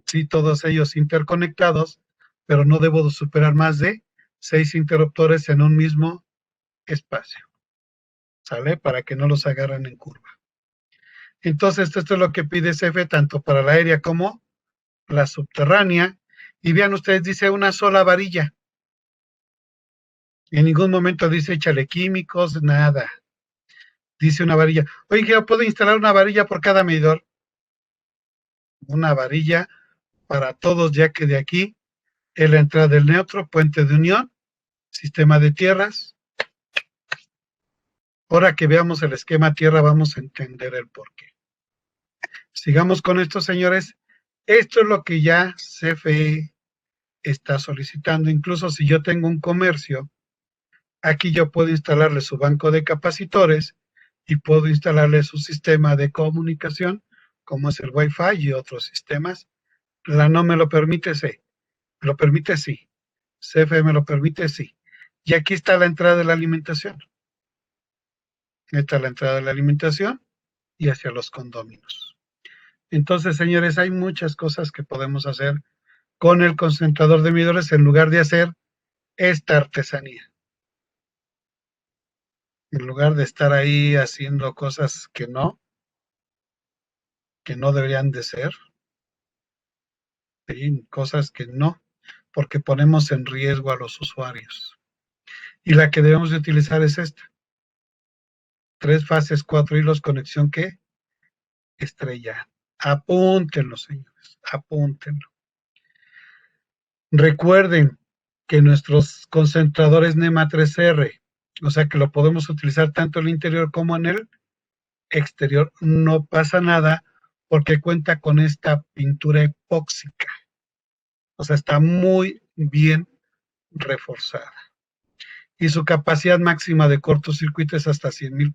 sí, todos ellos interconectados, pero no debo superar más de 6 interruptores en un mismo espacio. ¿Sale? Para que no los agarren en curva. Entonces, esto es lo que pide CFE tanto para la aérea como la subterránea. Y vean ustedes, dice una sola varilla. En ningún momento dice échale químicos, nada. Dice una varilla. Oye, ¿yo puedo instalar una varilla por cada medidor? Una varilla para todos, ya que de aquí es la entrada del neutro, puente de unión, sistema de tierras. Ahora que veamos el esquema tierra, vamos a entender el porqué. Sigamos con esto, señores. Esto es lo que ya CFE está solicitando. Incluso si yo tengo un comercio, aquí yo puedo instalarle su banco de capacitores y puedo instalarle su sistema de comunicación, como es el Wi-Fi y otros sistemas. La no me lo permite, sí. ¿Me lo permite? Sí. CFE me lo permite, sí. Y aquí está la entrada de la alimentación. Esta es la entrada de la alimentación y hacia los condóminos. Entonces, señores, hay muchas cosas que podemos hacer con el concentrador de medidores en lugar de hacer esta artesanía. En lugar de estar ahí haciendo cosas que no deberían de ser, ¿sí? Cosas que no, porque ponemos en riesgo a los usuarios. Y la que debemos de utilizar es esta. 3 fases, 4 hilos, conexión que estrella. Apúntenlo, señores, apúntenlo. Recuerden que nuestros concentradores NEMA 3R, o sea que lo podemos utilizar tanto en el interior como en el exterior, no pasa nada porque cuenta con esta pintura epóxica. O sea, está muy bien reforzada. Y su capacidad máxima de cortocircuito es hasta 100,000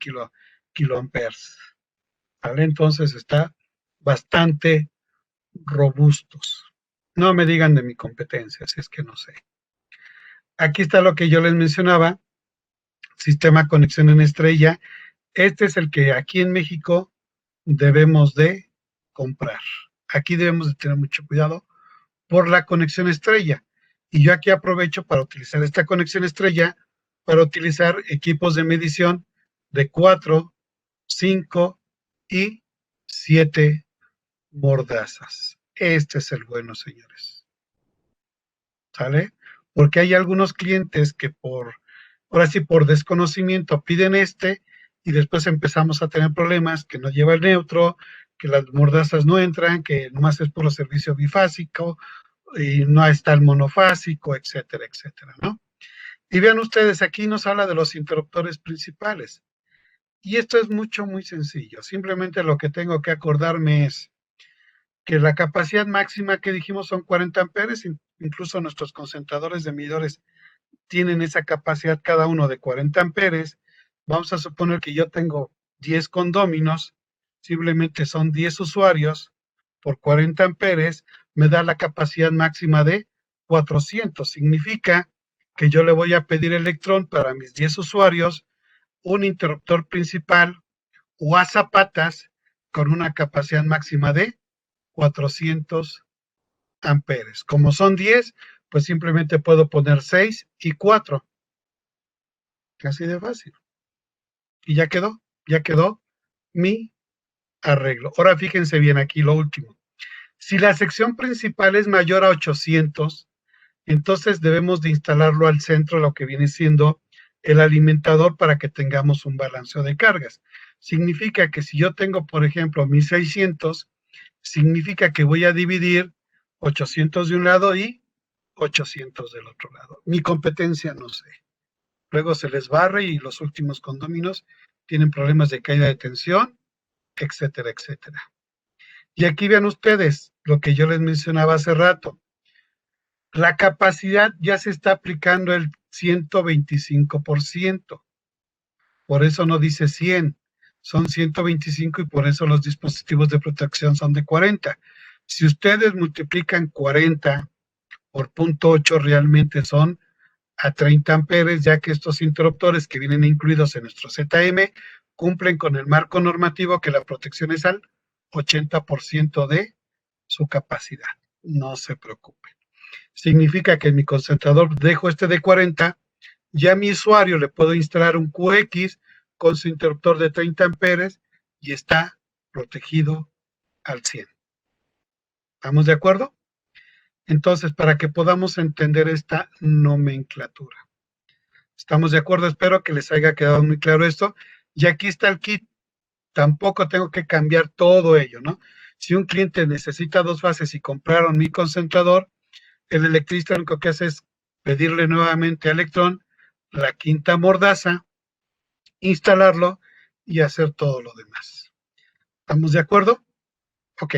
kiloamperes. ¿Vale? Entonces está bastante robustos. No me digan de mi competencia, si es que no sé. Aquí está lo que yo les mencionaba, sistema conexión en estrella. Este es el que aquí en México debemos de comprar. Aquí debemos de tener mucho cuidado por la conexión estrella. Y yo aquí aprovecho para utilizar esta conexión estrella para utilizar equipos de medición de 4, 5 y 7 mordazas. Este es el bueno, señores. ¿Sale? Porque hay algunos clientes que ahora sí, por desconocimiento piden y después empezamos a tener problemas que no lleva el neutro, que las mordazas no entran, que nomás es puro servicio bifásico y no está el monofásico, etcétera, etcétera, ¿no? Y vean ustedes, aquí nos habla de los interruptores principales. Y esto es muy sencillo. Simplemente lo que tengo que acordarme es que la capacidad máxima que dijimos son 40 amperes, incluso nuestros concentradores de medidores tienen esa capacidad cada uno de 40 amperes. Vamos a suponer que yo tengo 10 condóminos, simplemente son 10 usuarios por 40 amperes, me da la capacidad máxima de 400. Significa que yo le voy a pedir electrón para mis 10 usuarios, un interruptor principal o a zapatas con una capacidad máxima de 400 amperes. Como son 10, pues simplemente puedo poner 6 y 4. Así de fácil. Y ya quedó mi arreglo. Ahora fíjense bien aquí lo último. Si la sección principal es mayor a 800, entonces debemos de instalarlo al centro, lo que viene siendo el alimentador para que tengamos un balanceo de cargas. Significa que si yo tengo, por ejemplo, 1600, significa que voy a dividir 800 de un lado y 800 del otro lado. Mi competencia no sé. Luego se les barre y los últimos condóminos tienen problemas de caída de tensión, etcétera, etcétera. Y aquí vean ustedes lo que yo les mencionaba hace rato. La capacidad ya se está aplicando el 125%. Por eso no dice 100, son 125 y por eso los dispositivos de protección son de 40. Si ustedes multiplican 40 por 0.8, realmente son a 30 amperes, ya que estos interruptores que vienen incluidos en nuestro ZM cumplen con el marco normativo que la protección es al 80% de su capacidad. No se preocupen. Significa que en mi concentrador dejo de 40, ya a mi usuario le puedo instalar un QX con su interruptor de 30 amperes y está protegido al 100. ¿Estamos de acuerdo? Entonces, para que podamos entender esta nomenclatura. ¿Estamos de acuerdo? Espero que les haya quedado muy claro esto. Y aquí está el kit. Tampoco tengo que cambiar todo ello, ¿no? Si un cliente necesita 2 fases y compraron mi concentrador, el electricista lo único que hace es pedirle nuevamente a Electron la quinta mordaza, instalarlo y hacer todo lo demás. ¿Estamos de acuerdo? Ok.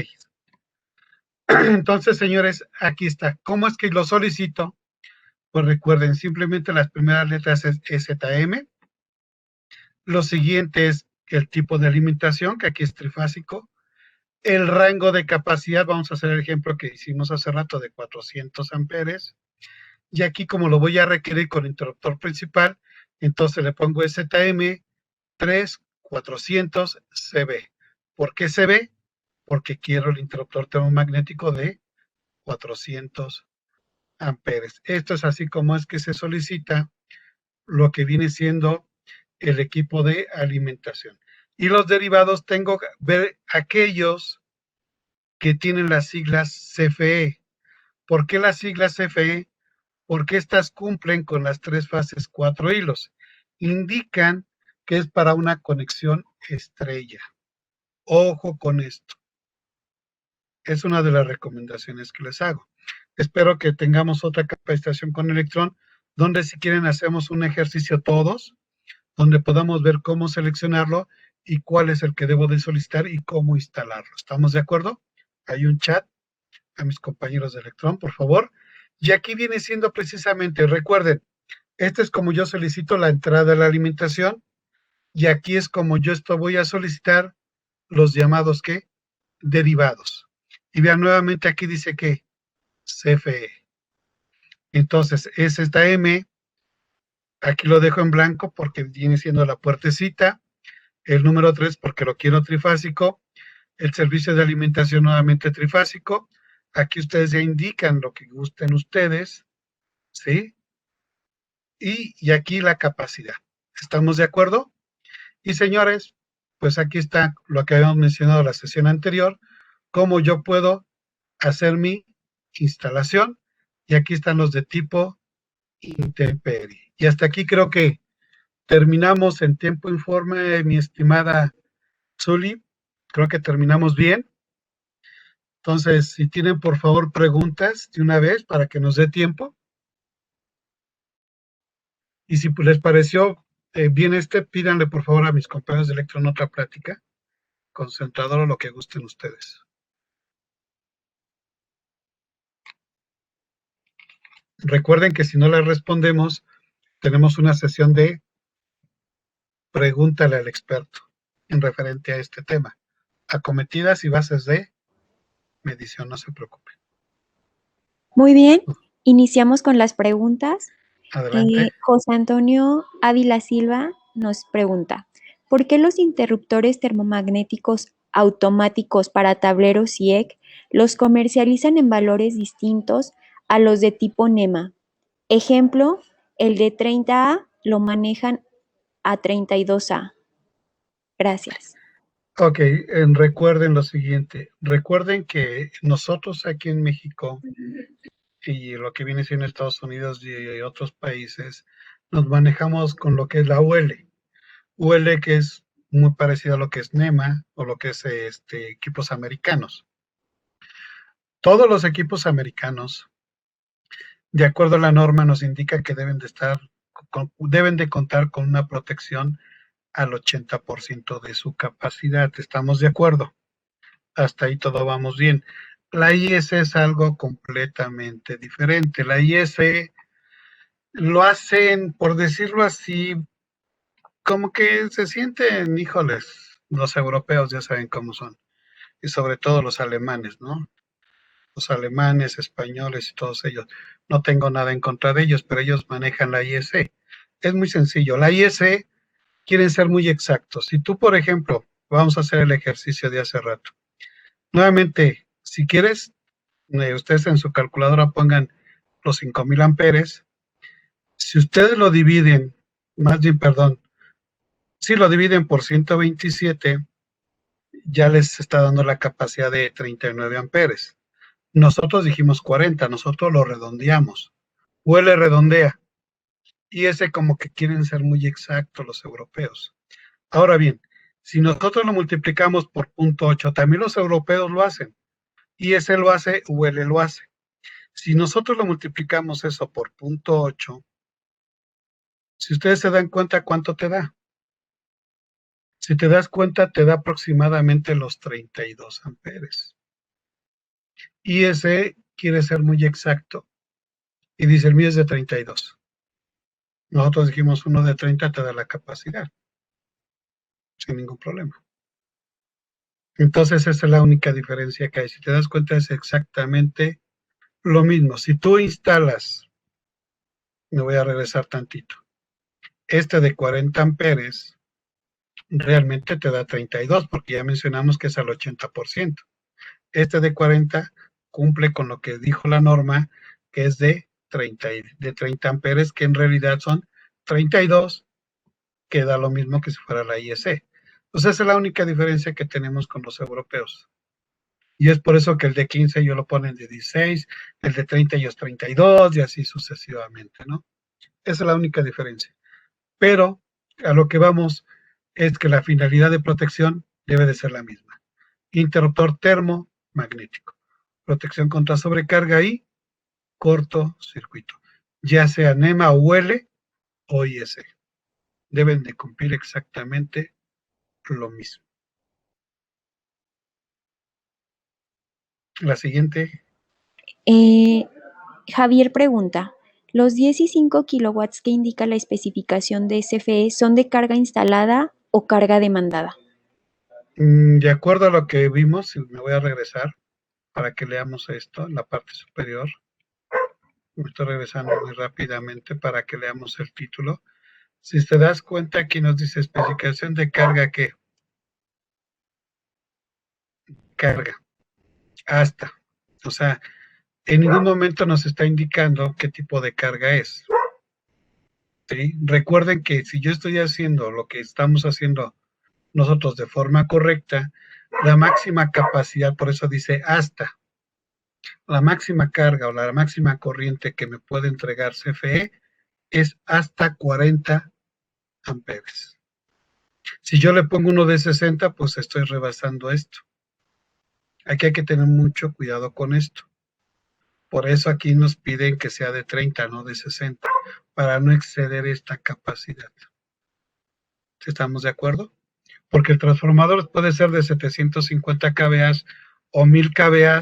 Entonces, señores, aquí está. ¿Cómo es que lo solicito? Pues recuerden, simplemente las primeras letras es ZM. Lo siguiente es el tipo de alimentación, que aquí es trifásico. El rango de capacidad, vamos a hacer el ejemplo que hicimos hace rato de 400 amperes. Y aquí, como lo voy a requerir con interruptor principal, entonces le pongo ZM 3400 CB. ¿Por qué CB? Porque quiero el interruptor termomagnético de 400 amperes. Esto es así como es que se solicita lo que viene siendo el equipo de alimentación. Y los derivados tengo que ver aquellos que tienen las siglas CFE. ¿Por qué las siglas CFE? Porque estas cumplen con las 3 fases 4 hilos. Indican que es para una conexión estrella. Ojo con esto. Es una de las recomendaciones que les hago. Espero que tengamos otra capacitación con Electron, donde si quieren hacemos un ejercicio todos, donde podamos ver cómo seleccionarlo y cuál es el que debo de solicitar y cómo instalarlo. ¿Estamos de acuerdo? Hay un chat a mis compañeros de Electron, por favor. Y aquí viene siendo precisamente, recuerden, este es como yo solicito la entrada de la alimentación y aquí es como yo voy a solicitar los llamados ¿qué? Derivados. Y vean nuevamente aquí dice que CFE. Entonces, es esta M, aquí lo dejo en blanco porque viene siendo la puertecita, el número 3 porque lo quiero trifásico, el servicio de alimentación nuevamente trifásico, aquí ustedes ya indican lo que gusten ustedes, ¿sí? Y aquí la capacidad. ¿Estamos de acuerdo? Y señores, pues aquí está lo que habíamos mencionado en la sesión anterior, cómo yo puedo hacer mi instalación. Y aquí están los de tipo intemperie. Y hasta aquí creo que terminamos en tiempo informe, mi estimada Zuli. Creo que terminamos bien. Entonces, si tienen por favor preguntas de una vez para que nos dé tiempo. Y si les pareció bien pídanle por favor a mis compañeros de Electro en otra plática, concentrador o lo que gusten ustedes. Recuerden que si no les respondemos, tenemos una sesión de pregúntale al experto en referente a este tema. Acometidas y bases de medición, no se preocupen. Muy bien, iniciamos con las preguntas. Adelante. José Antonio Ávila Silva nos pregunta, ¿por qué los interruptores termomagnéticos automáticos para tableros CIEC los comercializan en valores distintos a los de tipo NEMA? Ejemplo, el de 30A lo manejan a 32A. Gracias. Ok, recuerden lo siguiente. Recuerden que nosotros aquí en México y lo que viene siendo Estados Unidos y otros países, nos manejamos con lo que es la UL. UL que es muy parecido a lo que es NEMA o lo que es equipos americanos. Todos los equipos americanos, de acuerdo a la norma, nos indica que deben de contar con una protección al 80% de su capacidad. ¿Estamos de acuerdo? Hasta ahí todo vamos bien. La IS es algo completamente diferente. La IS lo hacen, por decirlo así, como que se sienten, híjoles, los europeos ya saben cómo son, y sobre todo los alemanes, ¿no? Los alemanes, españoles y todos ellos. No tengo nada en contra de ellos, pero ellos manejan la IS. Es muy sencillo. La IS quieren ser muy exactos. Si tú, por ejemplo, vamos a hacer el ejercicio de hace rato. Nuevamente, si quieres, ustedes en su calculadora pongan los 5000 amperes. Si ustedes lo dividen, más bien, perdón, si lo dividen por 127, ya les está dando la capacidad de 39 amperes. Nosotros dijimos 40, nosotros lo redondeamos. Huele redondea. Y ese como que quieren ser muy exactos los europeos. Ahora bien, si nosotros lo multiplicamos por 0.8, también los europeos lo hacen. Y ese lo hace, UL lo hace. Si nosotros lo multiplicamos eso por 0.8, si ustedes se dan cuenta, ¿cuánto te da? Si te das cuenta, te da aproximadamente los 32 amperes. Y ese quiere ser muy exacto. Y dice, el mío es de 32. Nosotros dijimos uno de 30 te da la capacidad, sin ningún problema. Entonces esa es la única diferencia que hay. Si te das cuenta es exactamente lo mismo. Si tú instalas, me voy a regresar tantito, este de 40 amperes, realmente te da 32 porque ya mencionamos que es al 80%. Este de 40 cumple con lo que dijo la norma, que es de 30 amperes, que en realidad son 32, que da lo mismo que si fuera la IEC. Pues esa es la única diferencia que tenemos con los europeos. Y es por eso que el de 15 yo lo ponen de 16, el de 30 ellos 32 y así sucesivamente, ¿no? Esa es la única diferencia. Pero a lo que vamos es que la finalidad de protección debe de ser la misma. Interruptor termomagnético. Protección contra sobrecarga y cortocircuito. Ya sea NEMA o UL o IS. Deben de cumplir exactamente lo mismo. La siguiente. Javier pregunta, ¿los 10 y 5 kilowatts que indica la especificación de SFE son de carga instalada o carga demandada? De acuerdo a lo que vimos, me voy a regresar para que leamos esto en la parte superior. Me estoy regresando muy rápidamente para que leamos el título. Si te das cuenta, aquí nos dice especificación de carga, ¿qué? Carga, hasta. O sea, en ningún momento nos está indicando qué tipo de carga es. ¿Sí? Recuerden que si yo estoy haciendo lo que estamos haciendo nosotros de forma correcta, la máxima capacidad, por eso dice hasta. La máxima carga o la máxima corriente que me puede entregar CFE es hasta 40 amperes. Si yo le pongo uno de 60, pues estoy rebasando esto. Aquí hay que tener mucho cuidado con esto. Por eso aquí nos piden que sea de 30, no de 60, para no exceder esta capacidad. ¿Estamos de acuerdo? Porque el transformador puede ser de 750 kVA o 1000 kVA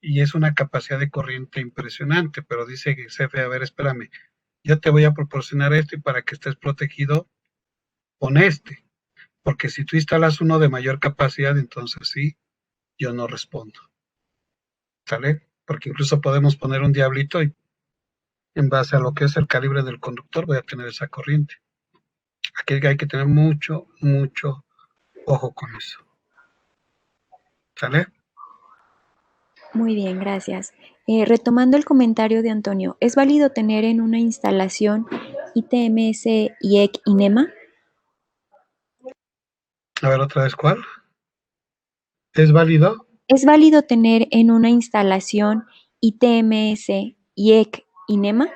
y es una capacidad de corriente impresionante, pero dice que CFE, a ver, espérame, yo te voy a proporcionar esto y para que estés protegido, pon este. Porque si tú instalas uno de mayor capacidad, entonces sí, yo no respondo. ¿Sale? Porque incluso podemos poner un diablito y en base a lo que es el calibre del conductor voy a tener esa corriente. Aquí hay que tener mucho, mucho ojo con eso. ¿Sale? Muy bien, gracias. Retomando el comentario de Antonio, ¿es válido tener en una instalación ITMS, IEC y NEMA? A ver otra vez cuál. ¿Es válido? ¿Es válido tener en una instalación ITMS, IEC y NEMA?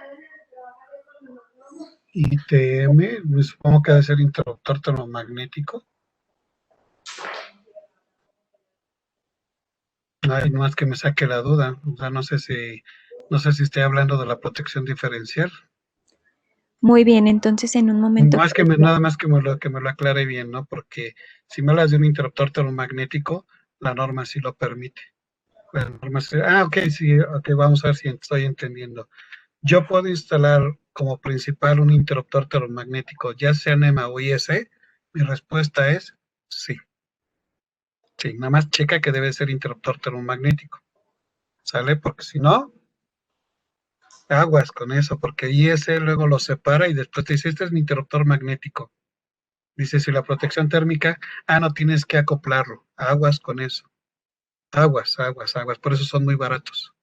ITM, supongo que debe ser interruptor termomagnético. Ay, no es que me saque la duda. O sea, no sé si estoy hablando de la protección diferencial. Muy bien, entonces en un momento Más que nada más que me lo aclare bien, ¿no? Porque si me hablas de un interruptor termomagnético, la norma sí lo permite. La norma ok, sí, ok, vamos a ver si estoy entendiendo. Yo puedo instalar como principal un interruptor termomagnético, ya sea NEMA o IS. Mi respuesta es sí. Sí, nada más checa que debe ser interruptor termomagnético. ¿Sale? Porque si no, aguas con eso, porque IS luego lo separa y después te dice, este es mi interruptor magnético. Dice, si la protección térmica, no tienes que acoplarlo. Aguas con eso. Aguas, aguas, aguas. Por eso son muy baratos.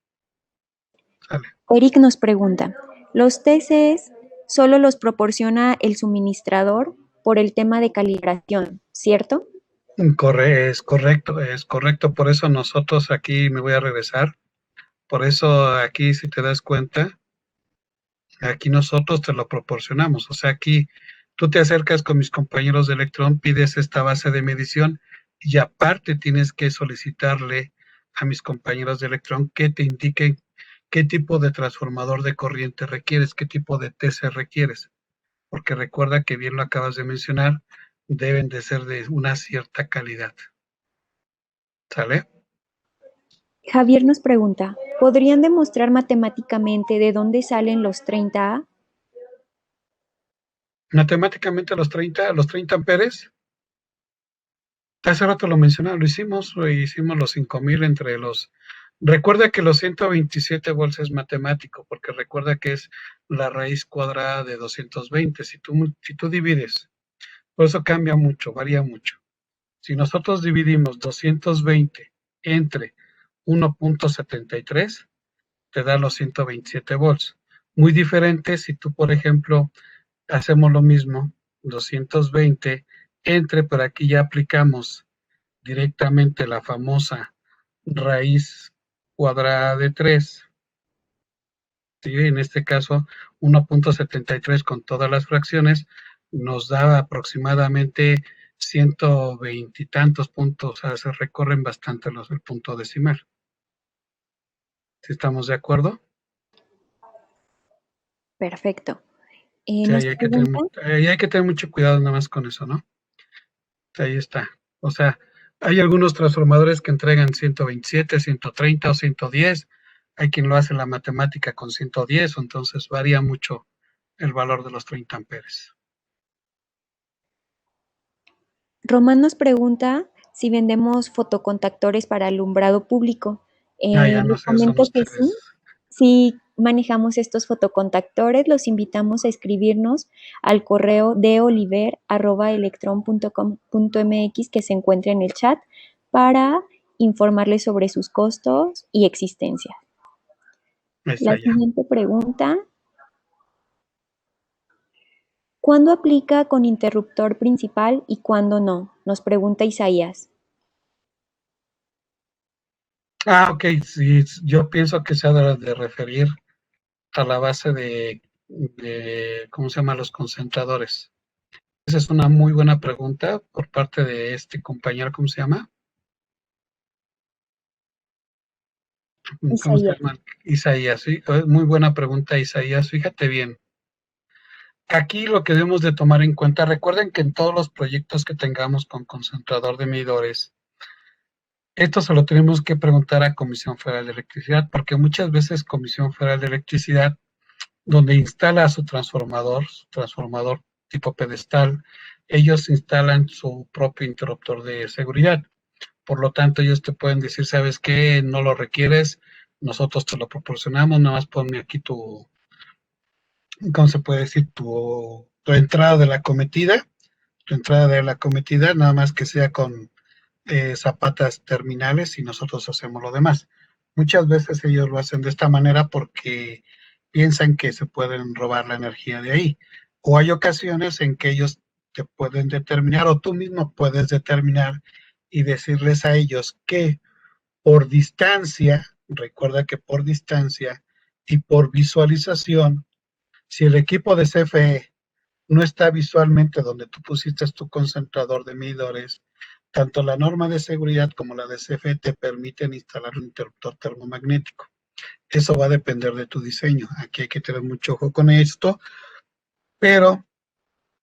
Sale. Eric nos pregunta, ¿los TCs solo los proporciona el suministrador por el tema de calibración, cierto? Es correcto. Por eso nosotros aquí me voy a regresar. Por eso aquí, si te das cuenta, aquí nosotros te lo proporcionamos. O sea, aquí tú te acercas con mis compañeros de Electron, pides esta base de medición y aparte tienes que solicitarle a mis compañeros de Electron que te indiquen qué tipo de transformador de corriente requieres, qué tipo de TC requieres. Porque recuerda que bien lo acabas de mencionar, deben de ser de una cierta calidad. ¿Sale? Javier nos pregunta, ¿podrían demostrar matemáticamente de dónde salen los 30A? Matemáticamente los 30 amperes, hace rato lo mencionaba, hicimos los 5000 entre los... Recuerda que los 127 volts es matemático, porque recuerda que es la raíz cuadrada de 220. Si tú divides, por eso cambia mucho, varía mucho. Si nosotros dividimos 220 entre 1.73, te da los 127 volts. Muy diferente si tú, por ejemplo, hacemos lo mismo, 220 entre, pero aquí ya aplicamos directamente la famosa raíz cuadrada de 3, ¿sí? En este caso 1.73 con todas las fracciones nos da aproximadamente 120 y tantos puntos, o sea, se recorren bastante el punto decimal. ¿Sí estamos de acuerdo? Perfecto. Sí, Nos preguntan, ahí hay que tener mucho cuidado nada más con eso, ¿no? Ahí está. O sea, hay algunos transformadores que entregan 127, 130 o 110. Hay quien lo hace en la matemática con 110, entonces varía mucho el valor de los 30 amperes. Román nos pregunta si vendemos fotocontactores para alumbrado público. Ya no Les sé, son comento que ustedes. sí, sí manejamos estos fotocontactores, los invitamos a escribirnos al correo de oliver@electron.com.mx que se encuentra en el chat para informarles sobre sus costos y existencia. Ahí La está ya. siguiente pregunta, ¿cuándo aplica con interruptor principal y cuándo no? Nos pregunta Isaías. Ok, sí, yo pienso que se ha de referir a la base de, ¿cómo se llama? Los concentradores. Esa es una muy buena pregunta por parte de este compañero, ¿cómo se llama? ¿Cómo se Isaías. llama? Isaías, sí, muy buena pregunta, Isaías. Fíjate bien. Aquí lo que debemos de tomar en cuenta, recuerden que en todos los proyectos que tengamos con concentrador de medidores, esto se lo tenemos que preguntar a Comisión Federal de Electricidad, porque muchas veces Comisión Federal de Electricidad, donde instala su transformador tipo pedestal, ellos instalan su propio interruptor de seguridad. Por lo tanto, ellos te pueden decir, ¿sabes qué? No lo requieres, nosotros te lo proporcionamos, nada más ponme aquí ¿cómo se puede decir? Tu entrada de la cometida, tu entrada de la cometida, nada más que sea con zapatas terminales y nosotros hacemos lo demás. Muchas veces ellos lo hacen de esta manera porque piensan que se pueden robar la energía de ahí. O hay ocasiones en que ellos te pueden determinar o tú mismo puedes determinar y decirles a ellos que por distancia, recuerda que por distancia y por visualización, si el equipo de CFE no está visualmente donde tú pusiste tu concentrador de medidores, tanto la norma de seguridad como la de CFE te permiten instalar un interruptor termomagnético. Eso va a depender de tu diseño. Aquí hay que tener mucho ojo con esto, pero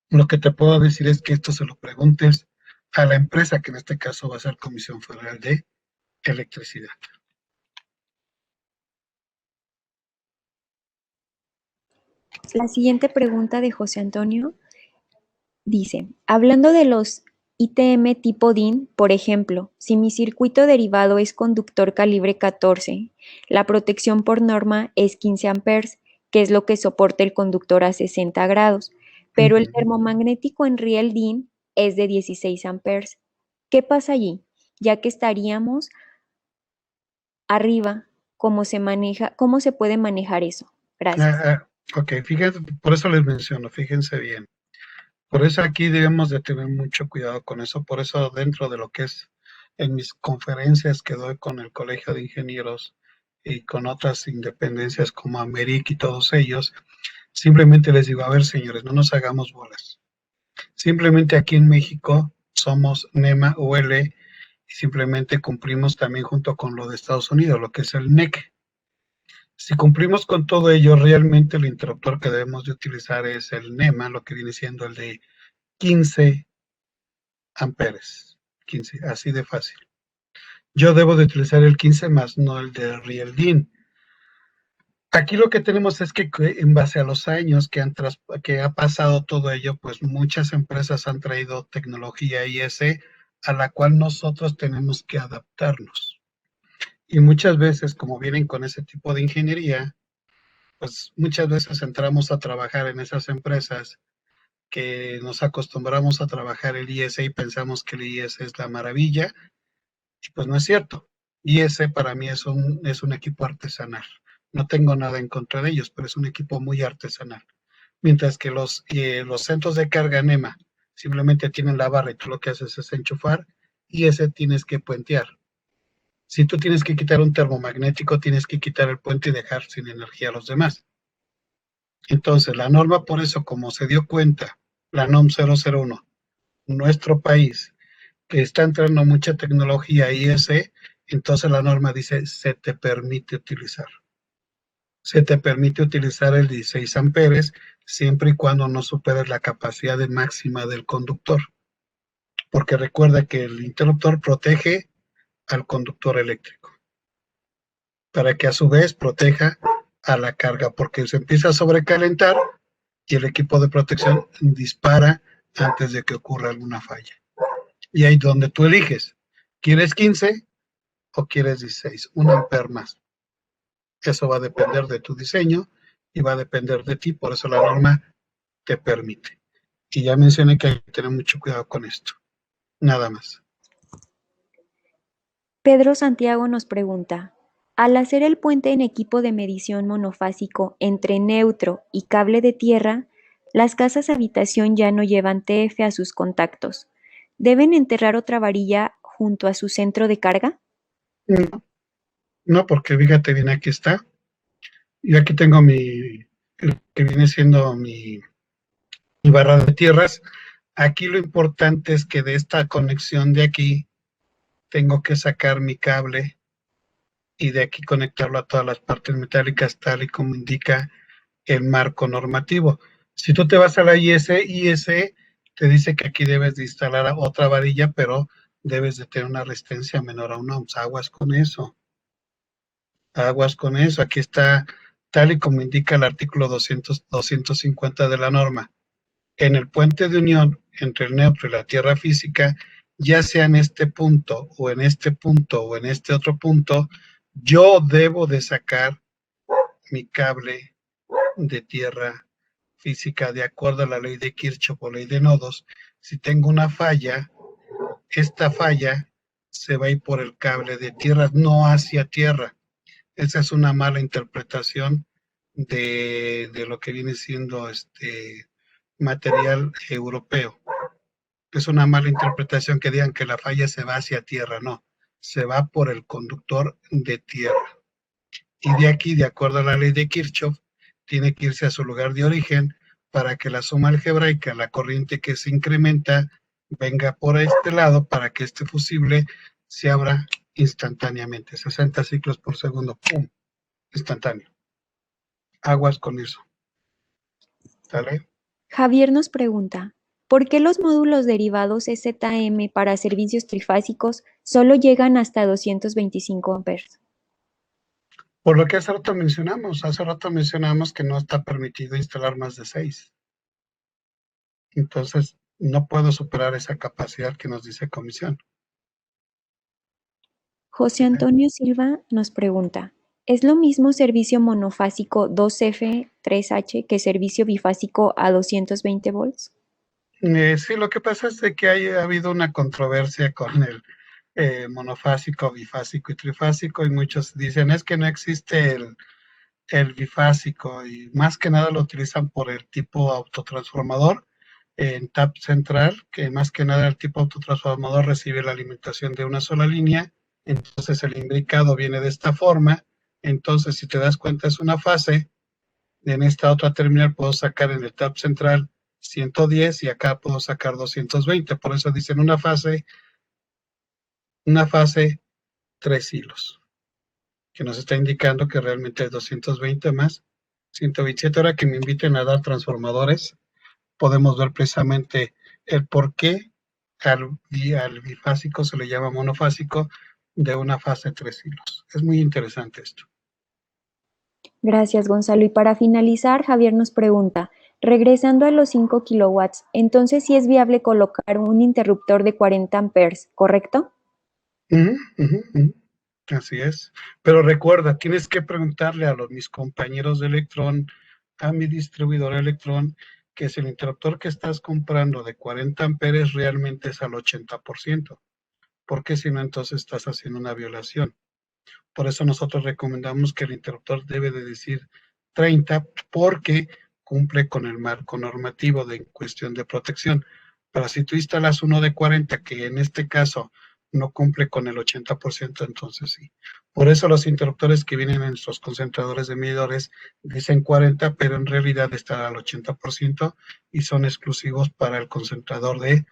lo que te puedo decir es que esto se lo preguntes a la empresa, que en este caso va a ser Comisión Federal de Electricidad. La siguiente pregunta de José Antonio dice, hablando de los ITM tipo DIN, por ejemplo, si mi circuito derivado es conductor calibre 14, la protección por norma es 15 amperes, que es lo que soporta el conductor a 60 grados, Uh pero el -huh. termomagnético en riel DIN es de 16 amperes. ¿Qué pasa allí? Ya que estaríamos arriba, cómo se puede manejar eso? Gracias. Ok, fíjense, por eso les menciono, fíjense bien. Por eso aquí debemos de tener mucho cuidado con eso. Por eso dentro de lo que es en mis conferencias que doy con el Colegio de Ingenieros y con otras independencias como Americ y todos ellos, simplemente les digo, a ver señores, no nos hagamos bolas. Simplemente aquí en México somos NEMA UL y simplemente cumplimos también junto con lo de Estados Unidos, lo que es el NEC. Si cumplimos con todo ello, realmente el interruptor que debemos de utilizar es el NEMA, lo que viene siendo el de 15 amperes. 15, así de fácil. Yo debo de utilizar el 15 más, no el de Rieldin. Aquí lo que tenemos es que en base a los años que ha pasado todo ello, pues muchas empresas han traído tecnología IS a la cual nosotros tenemos que adaptarnos. Y muchas veces, como vienen con ese tipo de ingeniería, pues muchas veces entramos a trabajar en esas empresas que nos acostumbramos a trabajar el IS y pensamos que el IS es la maravilla. Y pues no es cierto. Y ese para mí es un equipo artesanal. No tengo nada en contra de ellos, pero es un equipo muy artesanal. Mientras que los centros de carga NEMA simplemente tienen la barra y tú lo que haces es enchufar y ese tienes que puentear. Si tú tienes que quitar un termomagnético, tienes que quitar el puente y dejar sin energía a los demás. Entonces, la norma, por eso, como se dio cuenta, la NOM 001, nuestro país, que está entrando mucha tecnología IS, entonces la norma dice se te permite utilizar. Se te permite utilizar el 16 amperes siempre y cuando no superes la capacidad de máxima del conductor. Porque recuerda que el interruptor protege al conductor eléctrico para que a su vez proteja a la carga porque se empieza a sobrecalentar y el equipo de protección dispara antes de que ocurra alguna falla. Y ahí donde tú eliges, ¿quieres 15 o quieres 16? Un amper más. Eso va a depender de tu diseño y va a depender de ti, por eso la norma te permite. Y ya mencioné que hay que tener mucho cuidado con esto. Nada más. Pedro Santiago nos pregunta, al hacer el puente en equipo de medición monofásico entre neutro y cable de tierra, las casas habitación ya no llevan TF a sus contactos. ¿Deben enterrar otra varilla junto a su centro de carga? No, No, porque fíjate bien, aquí está. Yo aquí tengo el que viene siendo mi barra de tierras. Aquí lo importante es que de esta conexión de aquí tengo que sacar mi cable y de aquí conectarlo a todas las partes metálicas tal y como indica el marco normativo. Si tú te vas a la IS te dice que aquí debes de instalar otra varilla, pero debes de tener una resistencia menor a 1 ohms. Aguas con eso. Aguas con eso. Aquí está tal y como indica el artículo 250 de la norma. En el puente de unión entre el neutro y la tierra física, ya sea en este punto o en este punto o en este otro punto, yo debo de sacar mi cable de tierra física de acuerdo a la ley de Kirchhoff o ley de nodos. Si tengo una falla, esta falla se va a ir por el cable de tierra, no hacia tierra. Esa es una mala interpretación de lo que viene siendo este material europeo. Es una mala interpretación que digan que la falla se va hacia tierra, no, se va por el conductor de tierra. Y de aquí, de acuerdo a la ley de Kirchhoff, tiene que irse a su lugar de origen para que la suma algebraica, la corriente que se incrementa, venga por este lado para que este fusible se abra instantáneamente, 60 ciclos por segundo, ¡pum! Instantáneo. Aguas con eso, ¿sale? Javier nos pregunta, ¿por qué los módulos derivados EZM para servicios trifásicos solo llegan hasta 225 amperes? Por lo que hace rato mencionamos que no está permitido instalar más de 6. Entonces, no puedo superar esa capacidad que nos dice comisión. José Antonio Silva nos pregunta, ¿es lo mismo servicio monofásico 2F3H que servicio bifásico a 220 volts? Sí, lo que pasa es de que ha habido una controversia con el monofásico, bifásico y trifásico, y muchos dicen es que no existe el bifásico, y más que nada lo utilizan por el tipo autotransformador en tap central, que más que nada el tipo autotransformador recibe la alimentación de una sola línea, entonces el imbricado viene de esta forma, entonces si te das cuenta es una fase. En esta otra terminal puedo sacar en el tap central 110 y acá puedo sacar 220. Por eso dicen una fase, 3 hilos, que nos está indicando que realmente es 220 más 127. Ahora que me inviten a dar transformadores, podemos ver precisamente el por qué al bifásico se le llama monofásico de una fase 3 hilos. Es muy interesante esto. Gracias, Gonzalo. Y para finalizar, Javier nos pregunta, regresando a los 5 kilowatts, entonces sí es viable colocar un interruptor de 40 amperes, ¿correcto? Ujú, ujú, ujú. Así es. Pero recuerda, tienes que preguntarle a mis compañeros de Electron, a mi distribuidor Electron, que si el interruptor que estás comprando de 40 amperes realmente es al 80%, porque si no, entonces estás haciendo una violación. Por eso nosotros recomendamos que el interruptor debe de decir 30 porque cumple con el marco normativo de cuestión de protección. Pero si tú instalas uno de 40, que en este caso no cumple con el 80%, entonces sí. Por eso los interruptores que vienen en nuestros concentradores de medidores dicen 40, pero en realidad están al 80% y son exclusivos para el concentrador de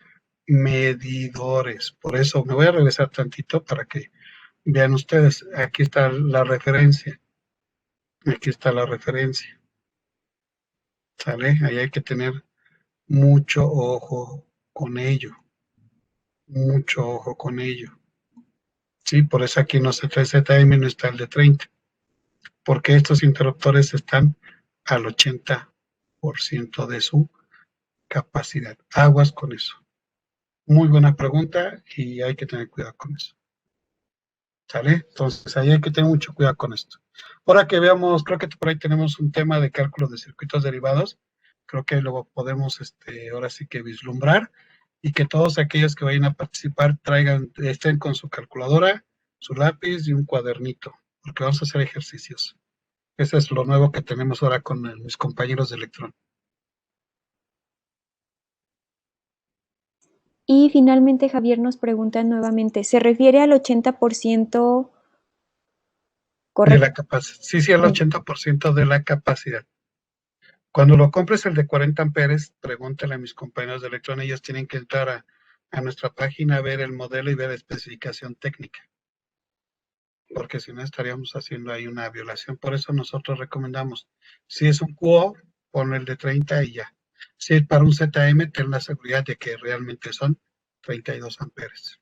medidores. Por eso me voy a regresar tantito para que vean ustedes, aquí está la referencia, aquí está la referencia, ¿sale? Ahí hay que tener mucho ojo con ello, mucho ojo con ello. Sí, por eso aquí no está el ZM, no está el de 30, porque estos interruptores están al 80% de su capacidad. Aguas con eso. Muy buena pregunta y hay que tener cuidado con eso. ¿Sale? Entonces ahí hay que tener mucho cuidado con esto. Ahora que veamos, creo que por ahí tenemos un tema de cálculo de circuitos derivados. Creo que luego podemos, ahora sí que vislumbrar y que todos aquellos que vayan a participar estén con su calculadora, su lápiz y un cuadernito, porque vamos a hacer ejercicios. Eso es lo nuevo que tenemos ahora con mis compañeros de Electron. Y finalmente Javier nos pregunta nuevamente, ¿se refiere al 80%? De la ¿correcto? capacidad. Sí, sí, el Mm, 80% de la capacidad. Cuando lo compres el de 40 amperes, pregúntale a mis compañeros de electrónica, ellos tienen que entrar a nuestra página, ver el modelo y ver la especificación técnica, porque si no estaríamos haciendo ahí una violación. Por eso nosotros recomendamos, si es un QO, pon el de 30 y ya. Si es para un ZM, ten la seguridad de que realmente son 32 amperes.